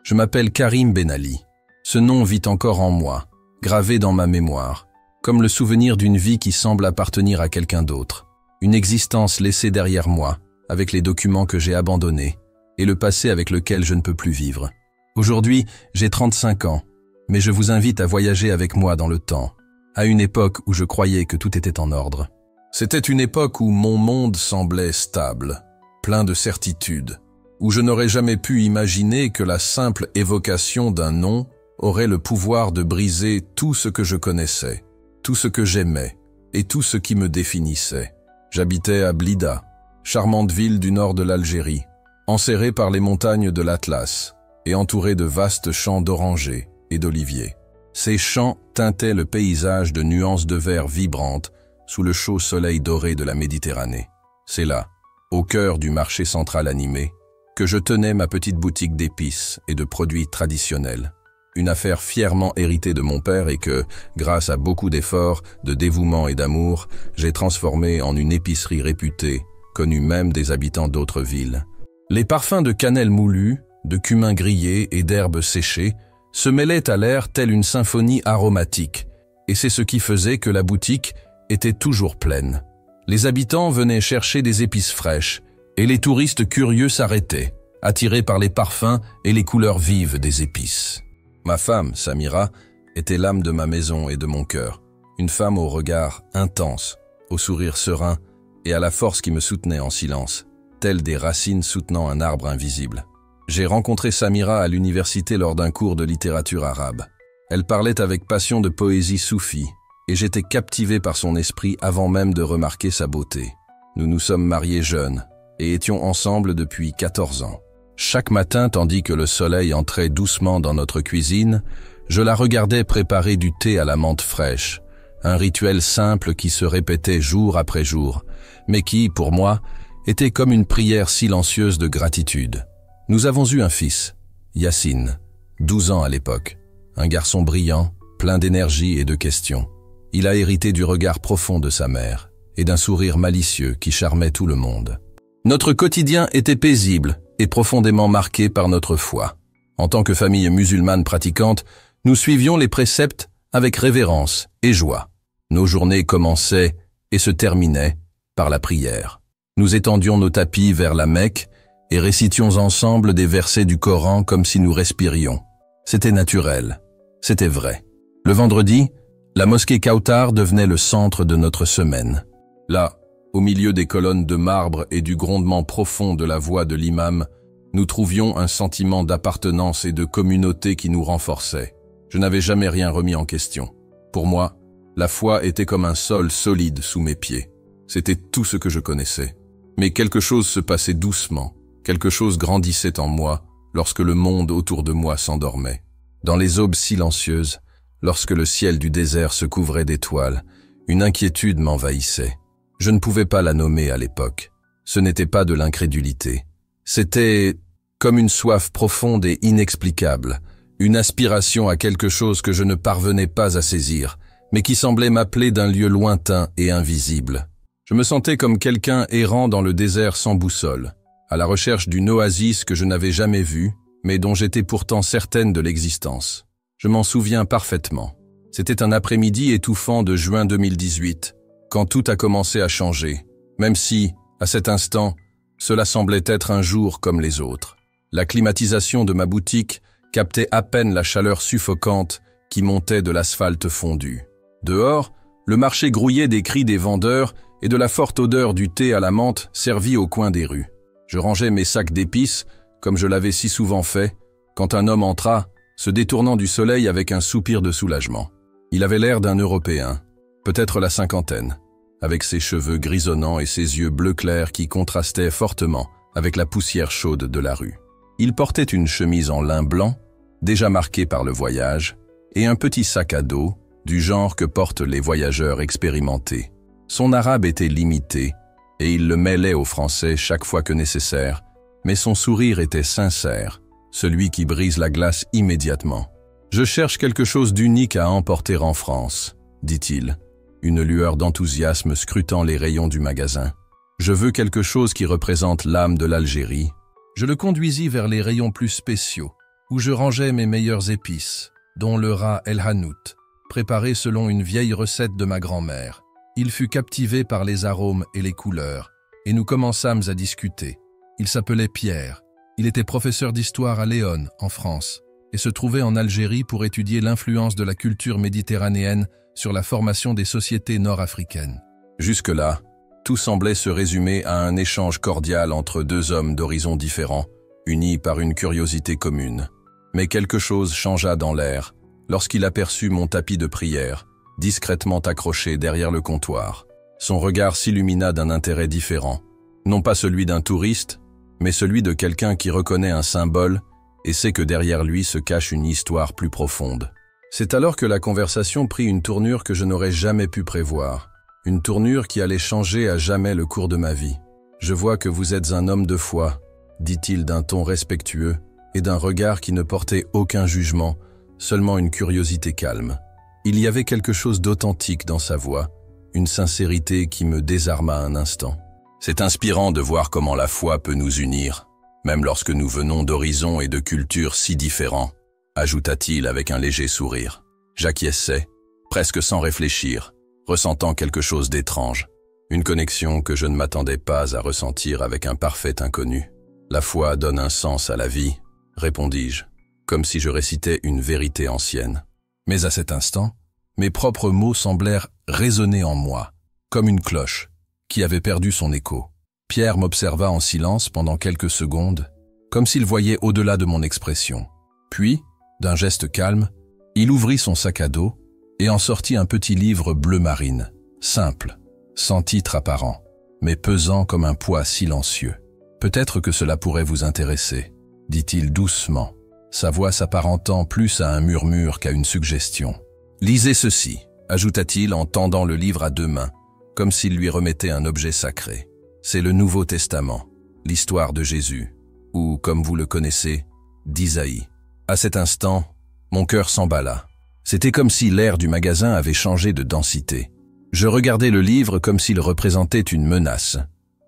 Je m'appelle Karim Ben Ali. Ce nom vit encore en moi, gravé dans ma mémoire, comme le souvenir d'une vie qui semble appartenir à quelqu'un d'autre. Une existence laissée derrière moi, avec les documents que j'ai abandonnés, et le passé avec lequel je ne peux plus vivre. Aujourd'hui, j'ai 35 ans, mais je vous invite à voyager avec moi dans le temps, à une époque où je croyais que tout était en ordre. C'était une époque où mon monde semblait stable, plein de certitudes, où je n'aurais jamais pu imaginer que la simple évocation d'un nom aurait le pouvoir de briser tout ce que je connaissais, tout ce que j'aimais et tout ce qui me définissait. J'habitais à Blida, charmante ville du nord de l'Algérie, enserrée par les montagnes de l'Atlas et entourée de vastes champs d'orangers et d'oliviers. Ces champs teintaient le paysage de nuances de vert vibrantes sous le chaud soleil doré de la Méditerranée. C'est là, au cœur du marché central animé, que je tenais ma petite boutique d'épices et de produits traditionnels. Une affaire fièrement héritée de mon père et que, grâce à beaucoup d'efforts, de dévouement et d'amour, j'ai transformée en une épicerie réputée, connue même des habitants d'autres villes. Les parfums de cannelle moulue, de cumin grillé et d'herbes séchées se mêlaient à l'air telle une symphonie aromatique, et c'est ce qui faisait que la boutique était toujours pleine. Les habitants venaient chercher des épices fraîches, et les touristes curieux s'arrêtaient, attirés par les parfums et les couleurs vives des épices. Ma femme, Samira, était l'âme de ma maison et de mon cœur, une femme au regard intense, au sourire serein et à la force qui me soutenait en silence, telle des racines soutenant un arbre invisible. J'ai rencontré Samira à l'université lors d'un cours de littérature arabe. Elle parlait avec passion de poésie soufie, et j'étais captivé par son esprit avant même de remarquer sa beauté. Nous nous sommes mariés jeunes, et étions ensemble depuis 14 ans. Chaque matin, tandis que le soleil entrait doucement dans notre cuisine, je la regardais préparer du thé à la menthe fraîche, un rituel simple qui se répétait jour après jour, mais qui, pour moi, était comme une prière silencieuse de gratitude. Nous avons eu un fils, Yacine, 12 ans à l'époque, un garçon brillant, plein d'énergie et de questions. Il a hérité du regard profond de sa mère et d'un sourire malicieux qui charmait tout le monde. Notre quotidien était paisible et profondément marqué par notre foi. En tant que famille musulmane pratiquante, nous suivions les préceptes avec révérence et joie. Nos journées commençaient et se terminaient par la prière. Nous étendions nos tapis vers la Mecque et récitions ensemble des versets du Coran comme si nous respirions. C'était naturel, c'était vrai. Le vendredi, la mosquée Kautar devenait le centre de notre semaine. Là, au milieu des colonnes de marbre et du grondement profond de la voix de l'imam, nous trouvions un sentiment d'appartenance et de communauté qui nous renforçait. Je n'avais jamais rien remis en question. Pour moi, la foi était comme un sol solide sous mes pieds. C'était tout ce que je connaissais. Mais quelque chose se passait doucement, quelque chose grandissait en moi lorsque le monde autour de moi s'endormait. Dans les aubes silencieuses, lorsque le ciel du désert se couvrait d'étoiles, une inquiétude m'envahissait. Je ne pouvais pas la nommer à l'époque. Ce n'était pas de l'incrédulité. C'était comme une soif profonde et inexplicable, une aspiration à quelque chose que je ne parvenais pas à saisir, mais qui semblait m'appeler d'un lieu lointain et invisible. Je me sentais comme quelqu'un errant dans le désert sans boussole, à la recherche d'une oasis que je n'avais jamais vue, mais dont j'étais pourtant certaine de l'existence. Je m'en souviens parfaitement. C'était un après-midi étouffant de juin 2018, quand tout a commencé à changer, même si, à cet instant, cela semblait être un jour comme les autres. La climatisation de ma boutique captait à peine la chaleur suffocante qui montait de l'asphalte fondu. Dehors, le marché grouillait des cris des vendeurs et de la forte odeur du thé à la menthe servi au coin des rues. Je rangeais mes sacs d'épices, comme je l'avais si souvent fait, quand un homme entra, se détournant du soleil avec un soupir de soulagement. Il avait l'air d'un Européen, peut-être la cinquantaine, avec ses cheveux grisonnants et ses yeux bleu clair qui contrastaient fortement avec la poussière chaude de la rue. Il portait une chemise en lin blanc, déjà marquée par le voyage, et un petit sac à dos, du genre que portent les voyageurs expérimentés. Son arabe était limité, et il le mêlait au français chaque fois que nécessaire, mais son sourire était sincère, celui qui brise la glace immédiatement. « Je cherche quelque chose d'unique à emporter en France », dit-il, une lueur d'enthousiasme scrutant les rayons du magasin. « Je veux quelque chose qui représente l'âme de l'Algérie. » Je le conduisis vers les rayons plus spéciaux, où où je rangeais mes meilleures épices, dont le rat El Hanout, préparé selon une vieille recette de ma grand-mère. Il fut captivé par les arômes et les couleurs, et nous commençâmes à discuter. Il s'appelait Pierre. Il était professeur d'histoire à Léon, en France, et se trouvait en Algérie pour étudier l'influence de la culture méditerranéenne sur la formation des sociétés nord-africaines. Jusque-là, tout semblait se résumer à un échange cordial entre deux hommes d'horizons différents, unis par une curiosité commune. Mais quelque chose changea dans l'air, lorsqu'il aperçut mon tapis de prière, discrètement accroché derrière le comptoir. Son regard s'illumina d'un intérêt différent, non pas celui d'un touriste, mais celui de quelqu'un qui reconnaît un symbole et sait que derrière lui se cache une histoire plus profonde. C'est alors que la conversation prit une tournure que je n'aurais jamais pu prévoir, une tournure qui allait changer à jamais le cours de ma vie. « Je vois que vous êtes un homme de foi », dit-il d'un ton respectueux et d'un regard qui ne portait aucun jugement, seulement une curiosité calme. Il y avait quelque chose d'authentique dans sa voix, une sincérité qui me désarma un instant. C'est inspirant de voir comment la foi peut nous unir, même lorsque nous venons d'horizons et de cultures si différents, ajouta-t-il avec un léger sourire. J'acquiesçais, presque sans réfléchir, ressentant quelque chose d'étrange, une connexion que je ne m'attendais pas à ressentir avec un parfait inconnu. La foi donne un sens à la vie, répondis-je, comme si je récitais une vérité ancienne. Mais à cet instant, mes propres mots semblèrent résonner en moi, comme une cloche, qui avait perdu son écho. Pierre m'observa en silence pendant quelques secondes, comme s'il voyait au-delà de mon expression. Puis, d'un geste calme, il ouvrit son sac à dos et en sortit un petit livre bleu marine, simple, sans titre apparent, mais pesant comme un poids silencieux. « Peut-être que cela pourrait vous intéresser », dit-il doucement, sa voix s'apparentant plus à un murmure qu'à une suggestion. « Lisez ceci », ajouta-t-il en tendant le livre à deux mains, comme s'il lui remettait un objet sacré. C'est le Nouveau Testament, l'histoire de Jésus, ou, comme vous le connaissez, d'Isaïe. À cet instant, mon cœur s'emballa. C'était comme si l'air du magasin avait changé de densité. Je regardais le livre comme s'il représentait une menace,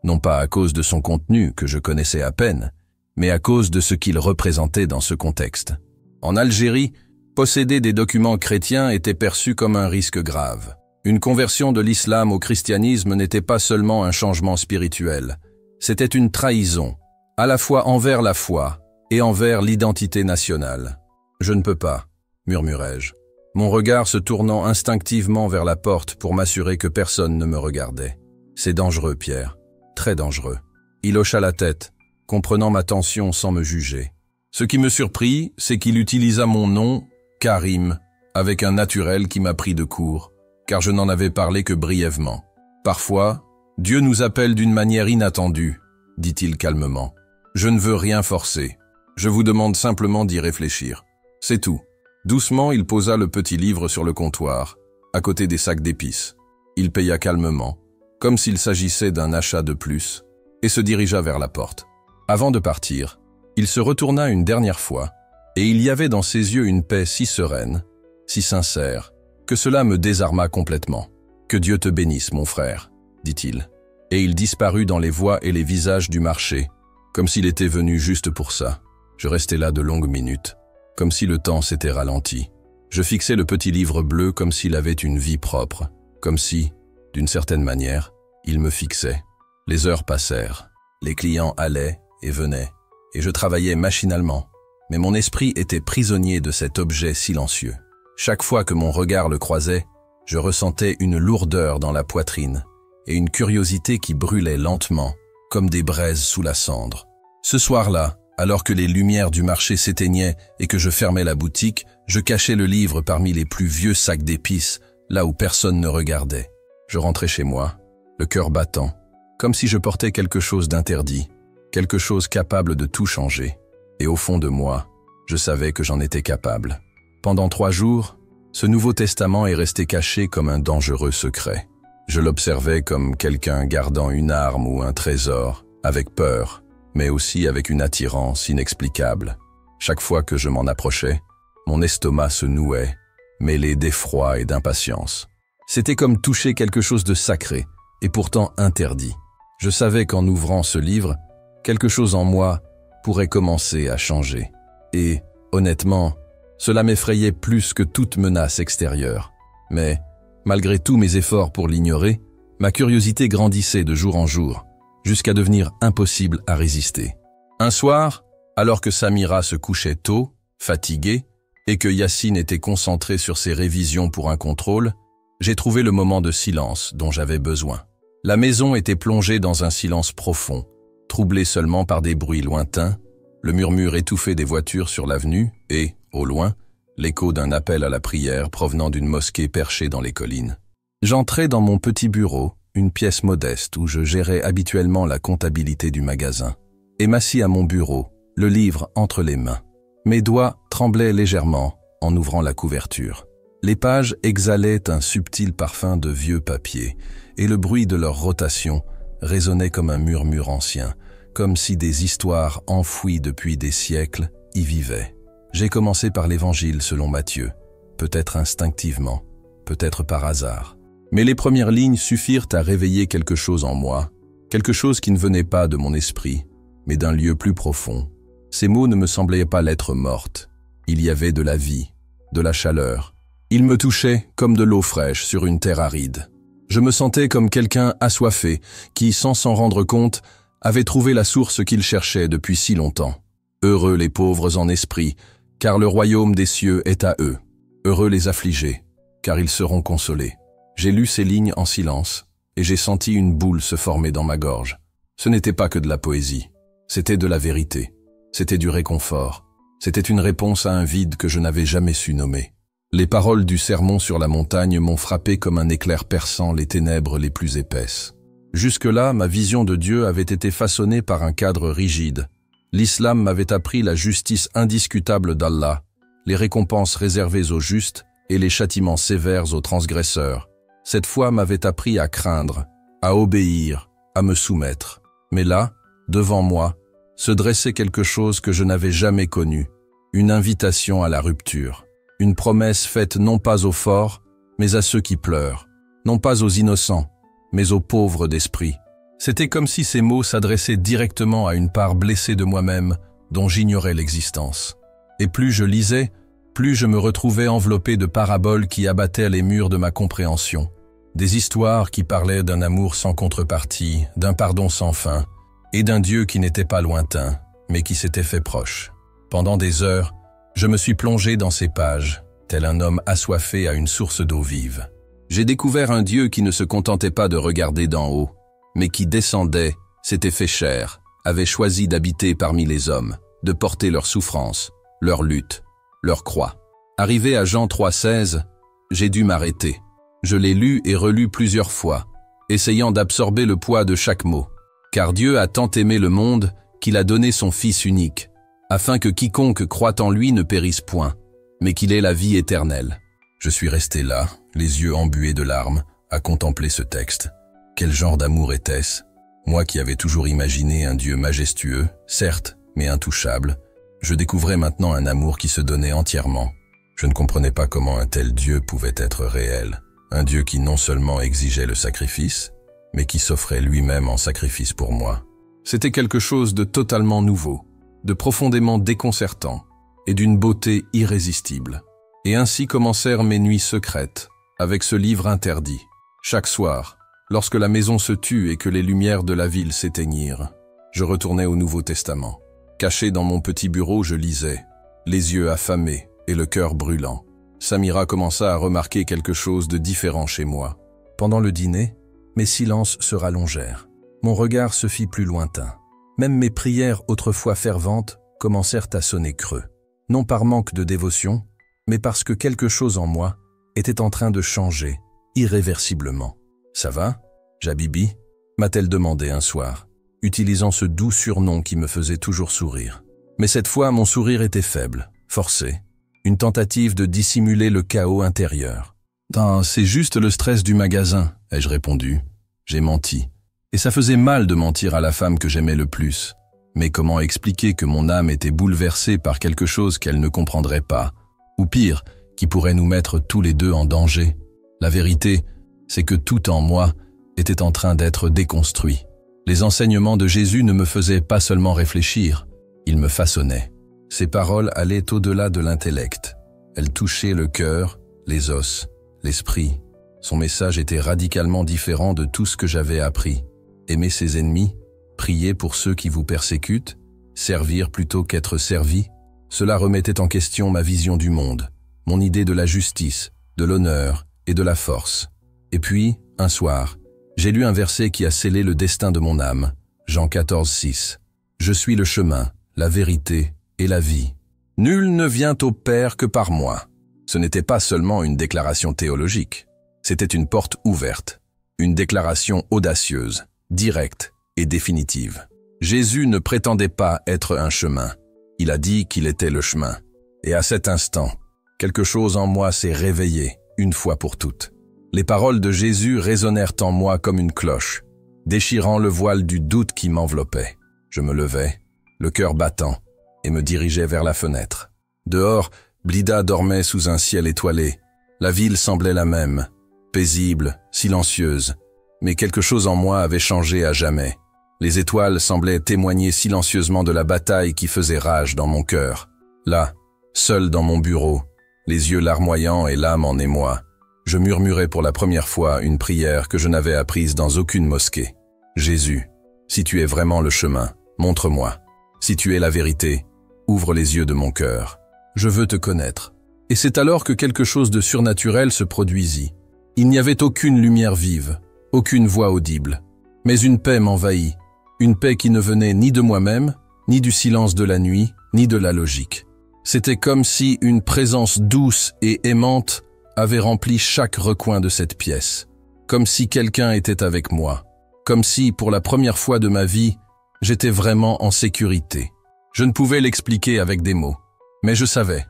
non pas à cause de son contenu que je connaissais à peine, mais à cause de ce qu'il représentait dans ce contexte. En Algérie, posséder des documents chrétiens était perçu comme un risque grave. Une conversion de l'islam au christianisme n'était pas seulement un changement spirituel, c'était une trahison, à la fois envers la foi et envers l'identité nationale. « Je ne peux pas », murmurai-je, mon regard se tournant instinctivement vers la porte pour m'assurer que personne ne me regardait. « C'est dangereux, Pierre, très dangereux. » Il hocha la tête, comprenant ma tension sans me juger. Ce qui me surprit, c'est qu'il utilisa mon nom, Karim, avec un naturel qui m'a pris de court, car je n'en avais parlé que brièvement. « Parfois, Dieu nous appelle d'une manière inattendue, » dit-il calmement. « Je ne veux rien forcer. Je vous demande simplement d'y réfléchir. C'est tout. » Doucement, il posa le petit livre sur le comptoir, à côté des sacs d'épices. Il paya calmement, comme s'il s'agissait d'un achat de plus, et se dirigea vers la porte. Avant de partir, il se retourna une dernière fois, et il y avait dans ses yeux une paix si sereine, si sincère, que cela me désarma complètement. « Que Dieu te bénisse, mon frère, » dit-il. Et il disparut dans les voies et les visages du marché, comme s'il était venu juste pour ça. Je restais là de longues minutes, comme si le temps s'était ralenti. Je fixais le petit livre bleu comme s'il avait une vie propre, comme si, d'une certaine manière, il me fixait. Les heures passèrent, les clients allaient et venaient, et je travaillais machinalement, mais mon esprit était prisonnier de cet objet silencieux. Chaque fois que mon regard le croisait, je ressentais une lourdeur dans la poitrine et une curiosité qui brûlait lentement, comme des braises sous la cendre. Ce soir-là, alors que les lumières du marché s'éteignaient et que je fermais la boutique, je cachais le livre parmi les plus vieux sacs d'épices, là où personne ne regardait. Je rentrais chez moi, le cœur battant, comme si je portais quelque chose d'interdit, quelque chose capable de tout changer. Et au fond de moi, je savais que j'en étais capable. Pendant 3 jours, ce Nouveau Testament est resté caché comme un dangereux secret. Je l'observais comme quelqu'un gardant une arme ou un trésor, avec peur, mais aussi avec une attirance inexplicable. Chaque fois que je m'en approchais, mon estomac se nouait, mêlé d'effroi et d'impatience. C'était comme toucher quelque chose de sacré, et pourtant interdit. Je savais qu'en ouvrant ce livre, quelque chose en moi pourrait commencer à changer. Et, Honnêtement, cela m'effrayait plus que toute menace extérieure. Mais, malgré tous mes efforts pour l'ignorer, ma curiosité grandissait de jour en jour, jusqu'à devenir impossible à résister. Un soir, alors que Samira se couchait tôt, fatiguée, et que Yacine était concentré sur ses révisions pour un contrôle, j'ai trouvé le moment de silence dont j'avais besoin. La maison était plongée dans un silence profond, troublé seulement par des bruits lointains, le murmure étouffé des voitures sur l'avenue et, au loin, l'écho d'un appel à la prière provenant d'une mosquée perchée dans les collines. J'entrai dans mon petit bureau, une pièce modeste où je gérais habituellement la comptabilité du magasin, et m'assis à mon bureau, le livre entre les mains. Mes doigts tremblaient légèrement en ouvrant la couverture. Les pages exhalaient un subtil parfum de vieux papier, et le bruit de leur rotation résonnait comme un murmure ancien, comme si des histoires enfouies depuis des siècles y vivaient. J'ai commencé par l'Évangile selon Matthieu, peut-être instinctivement, peut-être par hasard. Mais les premières lignes suffirent à réveiller quelque chose en moi, quelque chose qui ne venait pas de mon esprit, mais d'un lieu plus profond. Ces mots ne me semblaient pas lettres mortes. Il y avait de la vie, de la chaleur. Ils me touchaient comme de l'eau fraîche sur une terre aride. Je me sentais comme quelqu'un assoiffé qui, sans s'en rendre compte, avait trouvé la source qu'il cherchait depuis si longtemps. Heureux les pauvres en esprit, car le royaume des cieux est à eux. Heureux les affligés, car ils seront consolés. J'ai lu ces lignes en silence, et j'ai senti une boule se former dans ma gorge. Ce n'était pas que de la poésie, c'était de la vérité, c'était du réconfort, c'était une réponse à un vide que je n'avais jamais su nommer. Les paroles du sermon sur la montagne m'ont frappé comme un éclair perçant les ténèbres les plus épaisses. Jusque-là, ma vision de Dieu avait été façonnée par un cadre rigide. L'islam m'avait appris la justice indiscutable d'Allah, les récompenses réservées aux justes et les châtiments sévères aux transgresseurs. Cette foi m'avait appris à craindre, à obéir, à me soumettre. Mais là, devant moi, se dressait quelque chose que je n'avais jamais connu, une invitation à la rupture. Une promesse faite non pas aux forts, mais à ceux qui pleurent, non pas aux innocents, mais aux pauvres d'esprit. C'était comme si ces mots s'adressaient directement à une part blessée de moi-même dont j'ignorais l'existence. Et plus je lisais, plus je me retrouvais enveloppé de paraboles qui abattaient les murs de ma compréhension. Des histoires qui parlaient d'un amour sans contrepartie, d'un pardon sans fin, et d'un Dieu qui n'était pas lointain, mais qui s'était fait proche. Pendant des heures, je me suis plongé dans ces pages, tel un homme assoiffé à une source d'eau vive. J'ai découvert un Dieu qui ne se contentait pas de regarder d'en haut, mais qui descendait, s'était fait chair, avait choisi d'habiter parmi les hommes, de porter leurs souffrances, leurs luttes, leurs croix. Arrivé à Jean 3,16, j'ai dû m'arrêter. Je l'ai lu et relu plusieurs fois, essayant d'absorber le poids de chaque mot. Car Dieu a tant aimé le monde qu'il a donné son Fils unique, afin que quiconque croit en lui ne périsse point, mais qu'il ait la vie éternelle. Je suis resté là, les yeux embués de larmes, à contempler ce texte. Quel genre d'amour était-ce? Moi qui avais toujours imaginé un Dieu majestueux, certes, mais intouchable, je découvrais maintenant un amour qui se donnait entièrement. Je ne comprenais pas comment un tel Dieu pouvait être réel. Un Dieu qui non seulement exigeait le sacrifice, mais qui s'offrait lui-même en sacrifice pour moi. C'était quelque chose de totalement nouveau, de profondément déconcertant et d'une beauté irrésistible. Et ainsi commencèrent mes nuits secrètes, avec ce livre interdit. Chaque soir, lorsque la maison se tut et que les lumières de la ville s'éteignirent, je retournais au Nouveau Testament. Caché dans mon petit bureau, je lisais, les yeux affamés et le cœur brûlant. Samira commença à remarquer quelque chose de différent chez moi. Pendant le dîner, mes silences se rallongèrent. Mon regard se fit plus lointain. Même mes prières autrefois ferventes commencèrent à sonner creux. Non par manque de dévotion, mais parce que quelque chose en moi était en train de changer, irréversiblement. « Ça va, Jabibi ?» m'a-t-elle demandé un soir, utilisant ce doux surnom qui me faisait toujours sourire. Mais cette fois, mon sourire était faible, forcé, une tentative de dissimuler le chaos intérieur. « C'est juste le stress du magasin », ai-je répondu. J'ai menti. Et ça faisait mal de mentir à la femme que j'aimais le plus. Mais comment expliquer que mon âme était bouleversée par quelque chose qu'elle ne comprendrait pas, ou pire, qui pourrait nous mettre tous les deux en danger? La vérité, c'est que tout en moi était en train d'être déconstruit. Les enseignements de Jésus ne me faisaient pas seulement réfléchir, ils me façonnaient. Ses paroles allaient au-delà de l'intellect. Elles touchaient le cœur, les os, l'esprit. Son message était radicalement différent de tout ce que j'avais appris. Aimer ses ennemis, prier pour ceux qui vous persécutent, servir plutôt qu'être servi, cela remettait en question ma vision du monde, mon idée de la justice, de l'honneur et de la force. Et puis, un soir, j'ai lu un verset qui a scellé le destin de mon âme, Jean 14, 6. « Je suis le chemin, la vérité et la vie. Nul ne vient au Père que par moi. » Ce n'était pas seulement une déclaration théologique, c'était une porte ouverte, une déclaration audacieuse, directe et définitive. Jésus ne prétendait pas être un chemin, il a dit qu'il était le chemin. Et à cet instant, quelque chose en moi s'est réveillé, une fois pour toutes. Les paroles de Jésus résonnèrent en moi comme une cloche, déchirant le voile du doute qui m'enveloppait. Je me levai, le cœur battant, et me dirigeai vers la fenêtre. Dehors, Blida dormait sous un ciel étoilé. La ville semblait la même, paisible, silencieuse. Mais quelque chose en moi avait changé à jamais. Les étoiles semblaient témoigner silencieusement de la bataille qui faisait rage dans mon cœur. Là, seul dans mon bureau, les yeux larmoyants et l'âme en émoi, je murmurai pour la première fois une prière que je n'avais apprise dans aucune mosquée. Jésus, si tu es vraiment le chemin, montre-moi. Si tu es la vérité, ouvre les yeux de mon cœur. Je veux te connaître. Et c'est alors que quelque chose de surnaturel se produisit. Il n'y avait aucune lumière vive, aucune voix audible, mais une paix m'envahit, une paix qui ne venait ni de moi-même, ni du silence de la nuit, ni de la logique. C'était comme si une présence douce et aimante avait rempli chaque recoin de cette pièce, comme si quelqu'un était avec moi, comme si, pour la première fois de ma vie, j'étais vraiment en sécurité. Je ne pouvais l'expliquer avec des mots, mais je savais,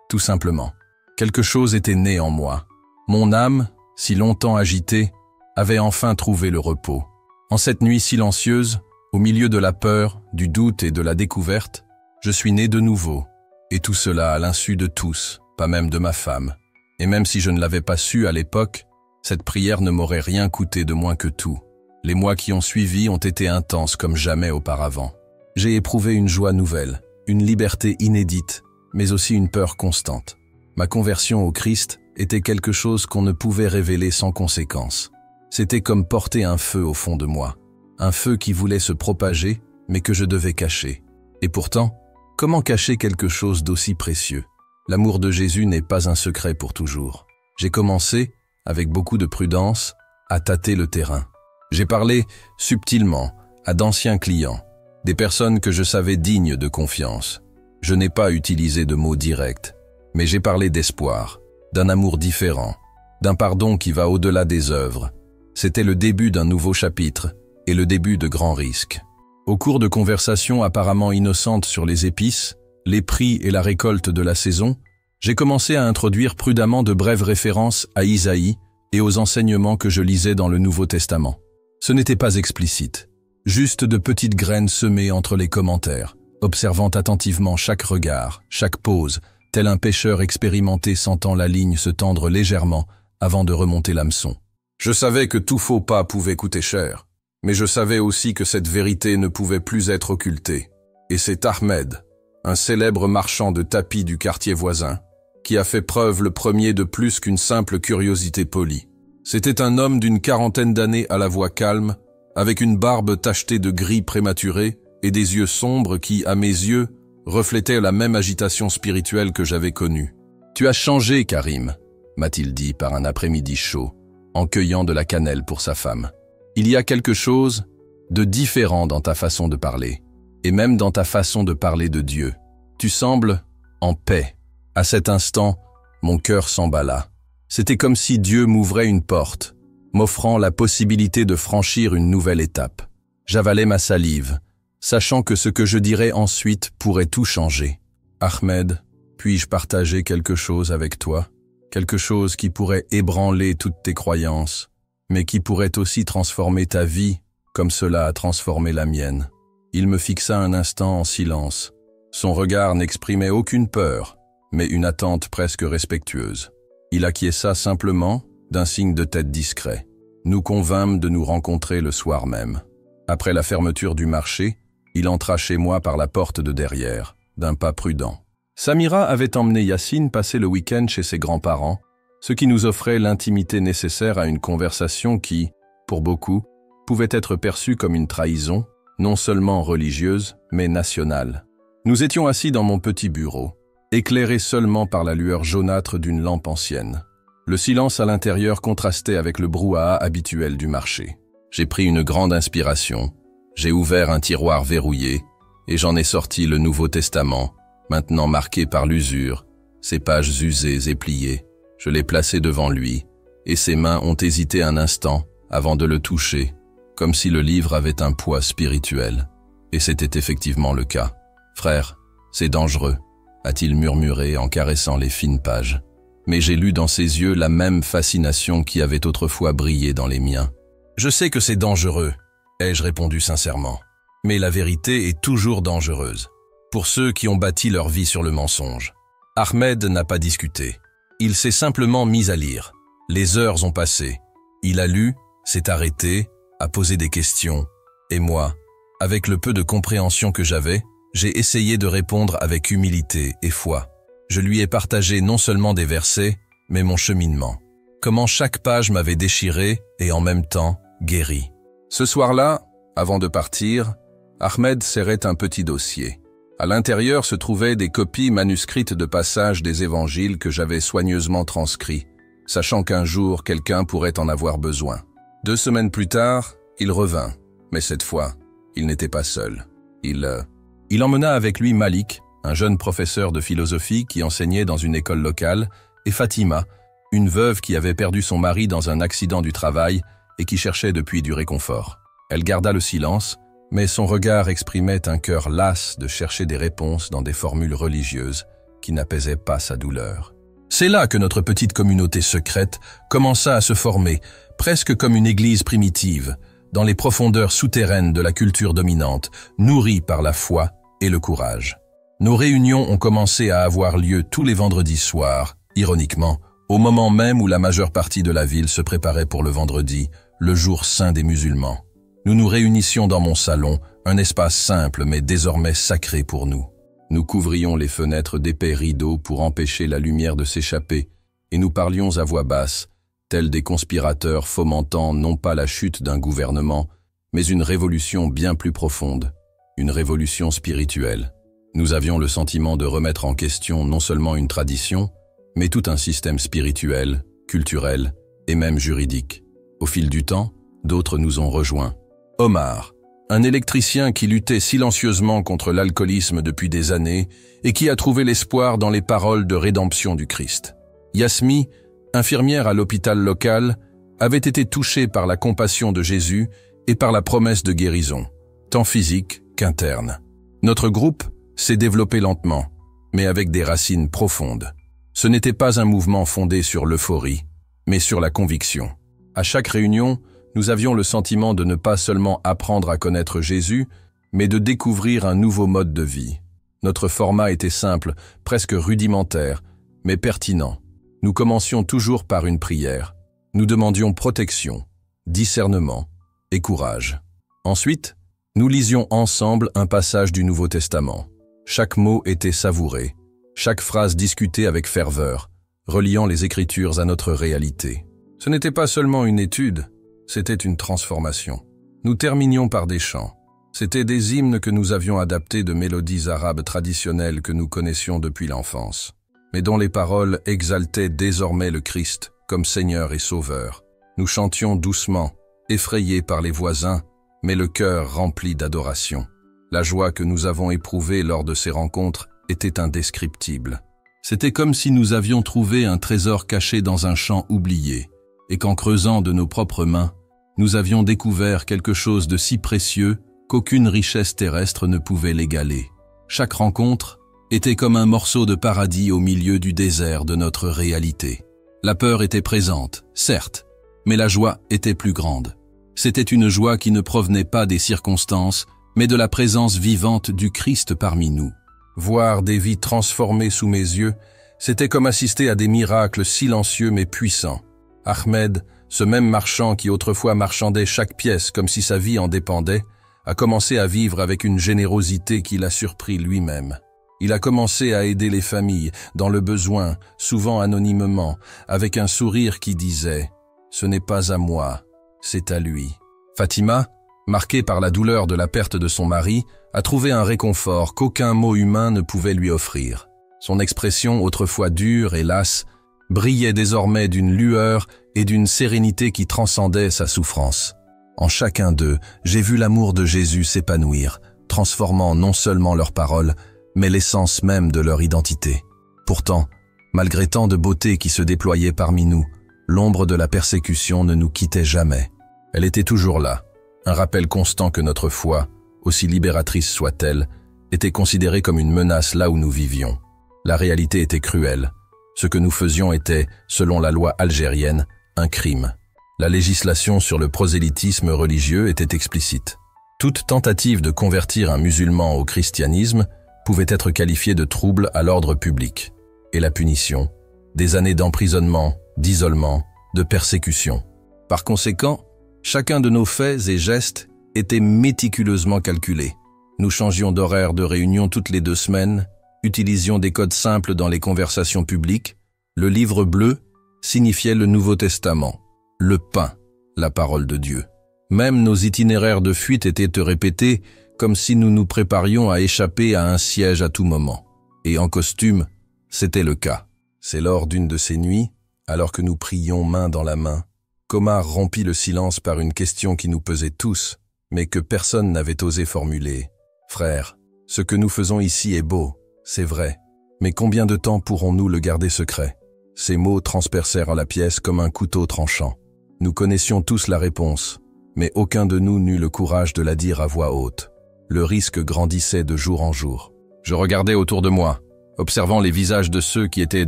tout simplement. Quelque chose était né en moi. Mon âme, si longtemps agitée, avait enfin trouvé le repos. En cette nuit silencieuse, au milieu de la peur, du doute et de la découverte, je suis né de nouveau, et tout cela à l'insu de tous, pas même de ma femme. Et même si je ne l'avais pas su à l'époque, cette prière ne m'aurait rien coûté de moins que tout. Les mois qui ont suivi ont été intenses comme jamais auparavant. J'ai éprouvé une joie nouvelle, une liberté inédite, mais aussi une peur constante. Ma conversion au Christ était quelque chose qu'on ne pouvait révéler sans conséquence. C'était comme porter un feu au fond de moi, un feu qui voulait se propager, mais que je devais cacher. Et pourtant, comment cacher quelque chose d'aussi précieux? L'amour de Jésus n'est pas un secret pour toujours. J'ai commencé, avec beaucoup de prudence, à tâter le terrain. J'ai parlé subtilement à d'anciens clients, des personnes que je savais dignes de confiance. Je n'ai pas utilisé de mots directs, mais j'ai parlé d'espoir, d'un amour différent, d'un pardon qui va au-delà des œuvres. C'était le début d'un nouveau chapitre et le début de grands risques. Au cours de conversations apparemment innocentes sur les épices, les prix et la récolte de la saison, j'ai commencé à introduire prudemment de brèves références à Isaïe et aux enseignements que je lisais dans le Nouveau Testament. Ce n'était pas explicite, juste de petites graines semées entre les commentaires, observant attentivement chaque regard, chaque pause, tel un pêcheur expérimenté sentant la ligne se tendre légèrement avant de remonter l'hameçon. Je savais que tout faux pas pouvait coûter cher, mais je savais aussi que cette vérité ne pouvait plus être occultée. Et c'est Ahmed, un célèbre marchand de tapis du quartier voisin, qui a fait preuve le premier de plus qu'une simple curiosité polie. C'était un homme d'une quarantaine d'années à la voix calme, avec une barbe tachetée de gris prématuré et des yeux sombres qui, à mes yeux, reflétaient la même agitation spirituelle que j'avais connue. « Tu as changé, Karim », m'a-t-il dit par un après-midi chaud, en cueillant de la cannelle pour sa femme. « Il y a quelque chose de différent dans ta façon de parler, et même dans ta façon de parler de Dieu. Tu sembles en paix. » À cet instant, mon cœur s'emballa. C'était comme si Dieu m'ouvrait une porte, m'offrant la possibilité de franchir une nouvelle étape. J'avalais ma salive, sachant que ce que je dirais ensuite pourrait tout changer. « Ahmed, puis-je partager quelque chose avec toi? Quelque chose qui pourrait ébranler toutes tes croyances, mais qui pourrait aussi transformer ta vie comme cela a transformé la mienne. » Il me fixa un instant en silence. Son regard n'exprimait aucune peur, mais une attente presque respectueuse. Il acquiesça simplement, d'un signe de tête discret. Nous convînmes de nous rencontrer le soir même. Après la fermeture du marché, il entra chez moi par la porte de derrière. d'un pas prudent. Samira avait emmené Yacine passer le week-end chez ses grands-parents, ce qui nous offrait l'intimité nécessaire à une conversation qui, pour beaucoup, pouvait être perçue comme une trahison, non seulement religieuse, mais nationale. Nous étions assis dans mon petit bureau, éclairés seulement par la lueur jaunâtre d'une lampe ancienne. Le silence à l'intérieur contrastait avec le brouhaha habituel du marché. J'ai pris une grande inspiration, j'ai ouvert un tiroir verrouillé, et j'en ai sorti le Nouveau Testament, maintenant marqué par l'usure, ses pages usées et pliées. Je l'ai placé devant lui, et ses mains ont hésité un instant avant de le toucher, comme si le livre avait un poids spirituel. Et c'était effectivement le cas. « Frère, c'est dangereux », a-t-il murmuré en caressant les fines pages. Mais j'ai lu dans ses yeux la même fascination qui avait autrefois brillé dans les miens. « Je sais que c'est dangereux », ai-je répondu sincèrement. « Mais la vérité est toujours dangereuse. Pour ceux qui ont bâti leur vie sur le mensonge. » Ahmed n'a pas discuté. Il s'est simplement mis à lire. Les heures ont passé. Il a lu, s'est arrêté, a posé des questions. Et moi, avec le peu de compréhension que j'avais, j'ai essayé de répondre avec humilité et foi. Je lui ai partagé non seulement des versets, mais mon cheminement. Comment chaque page m'avait déchiré et en même temps guéri. Ce soir-là, avant de partir, Ahmed serrait un petit dossier. À l'intérieur se trouvaient des copies manuscrites de passages des évangiles que j'avais soigneusement transcrits, sachant qu'un jour quelqu'un pourrait en avoir besoin. 2 semaines plus tard, il revint, mais cette fois, il n'était pas seul. Il emmena avec lui Malik, un jeune professeur de philosophie qui enseignait dans une école locale, et Fatima, une veuve qui avait perdu son mari dans un accident du travail et qui cherchait depuis du réconfort. Elle garda le silence, mais son regard exprimait un cœur las de chercher des réponses dans des formules religieuses qui n'apaisaient pas sa douleur. C'est là que notre petite communauté secrète commença à se former, presque comme une église primitive, dans les profondeurs souterraines de la culture dominante, nourrie par la foi et le courage. Nos réunions ont commencé à avoir lieu tous les vendredis soirs, ironiquement, au moment même où la majeure partie de la ville se préparait pour le vendredi, le jour saint des musulmans. Nous nous réunissions dans mon salon, un espace simple mais désormais sacré pour nous. Nous couvrions les fenêtres d'épais rideaux pour empêcher la lumière de s'échapper, et nous parlions à voix basse, tels des conspirateurs fomentant non pas la chute d'un gouvernement, mais une révolution bien plus profonde, une révolution spirituelle. Nous avions le sentiment de remettre en question non seulement une tradition, mais tout un système spirituel, culturel et même juridique. Au fil du temps, d'autres nous ont rejoints. Omar, un électricien qui luttait silencieusement contre l'alcoolisme depuis des années et qui a trouvé l'espoir dans les paroles de rédemption du Christ. Yasmi, infirmière à l'hôpital local, avait été touchée par la compassion de Jésus et par la promesse de guérison, tant physique qu'interne. Notre groupe s'est développé lentement, mais avec des racines profondes. Ce n'était pas un mouvement fondé sur l'euphorie, mais sur la conviction. À chaque réunion, nous avions le sentiment de ne pas seulement apprendre à connaître Jésus, mais de découvrir un nouveau mode de vie. Notre format était simple, presque rudimentaire, mais pertinent. Nous commencions toujours par une prière. Nous demandions protection, discernement et courage. Ensuite, nous lisions ensemble un passage du Nouveau Testament. Chaque mot était savouré, chaque phrase discutée avec ferveur, reliant les Écritures à notre réalité. Ce n'était pas seulement une étude, c'était une transformation. Nous terminions par des chants. C'étaient des hymnes que nous avions adaptés de mélodies arabes traditionnelles que nous connaissions depuis l'enfance, mais dont les paroles exaltaient désormais le Christ comme Seigneur et Sauveur. Nous chantions doucement, effrayés par les voisins, mais le cœur rempli d'adoration. La joie que nous avons éprouvée lors de ces rencontres était indescriptible. C'était comme si nous avions trouvé un trésor caché dans un champ oublié, et qu'en creusant de nos propres mains, nous avions découvert quelque chose de si précieux qu'aucune richesse terrestre ne pouvait l'égaler. Chaque rencontre était comme un morceau de paradis au milieu du désert de notre réalité. La peur était présente, certes, mais la joie était plus grande. C'était une joie qui ne provenait pas des circonstances, mais de la présence vivante du Christ parmi nous. Voir des vies transformées sous mes yeux, c'était comme assister à des miracles silencieux mais puissants. Ahmed, ce même marchand qui autrefois marchandait chaque pièce comme si sa vie en dépendait, a commencé à vivre avec une générosité qui l'a surpris lui-même. Il a commencé à aider les familles, dans le besoin, souvent anonymement, avec un sourire qui disait « Ce n'est pas à moi, c'est à lui ». Fatima, marquée par la douleur de la perte de son mari, a trouvé un réconfort qu'aucun mot humain ne pouvait lui offrir. Son expression, autrefois dure et lasse, brillait désormais d'une lueur et d'une sérénité qui transcendaient sa souffrance. En chacun d'eux, j'ai vu l'amour de Jésus s'épanouir, transformant non seulement leurs paroles, mais l'essence même de leur identité. Pourtant, malgré tant de beauté qui se déployait parmi nous, l'ombre de la persécution ne nous quittait jamais. Elle était toujours là, un rappel constant que notre foi, aussi libératrice soit-elle, était considérée comme une menace là où nous vivions. La réalité était cruelle. Ce que nous faisions était, selon la loi algérienne, un crime. La législation sur le prosélytisme religieux était explicite. Toute tentative de convertir un musulman au christianisme pouvait être qualifiée de trouble à l'ordre public. Et la punition, des années d'emprisonnement, d'isolement, de persécution. Par conséquent, chacun de nos faits et gestes était méticuleusement calculé. Nous changions d'horaire de réunion toutes les 2 semaines, utilisions des codes simples dans les conversations publiques. Le livre bleu signifiait le Nouveau Testament, le pain, la parole de Dieu. Même nos itinéraires de fuite étaient répétés comme si nous nous préparions à échapper à un siège à tout moment. Et en costume, c'était le cas. C'est lors d'une de ces nuits, alors que nous prions main dans la main, qu'Omar rompit le silence par une question qui nous pesait tous, mais que personne n'avait osé formuler. « Frère, ce que nous faisons ici est beau, c'est vrai, mais combien de temps pourrons-nous le garder secret ?» Ces mots transpercèrent la pièce comme un couteau tranchant. Nous connaissions tous la réponse, mais aucun de nous n'eut le courage de la dire à voix haute. Le risque grandissait de jour en jour. Je regardais autour de moi, observant les visages de ceux qui étaient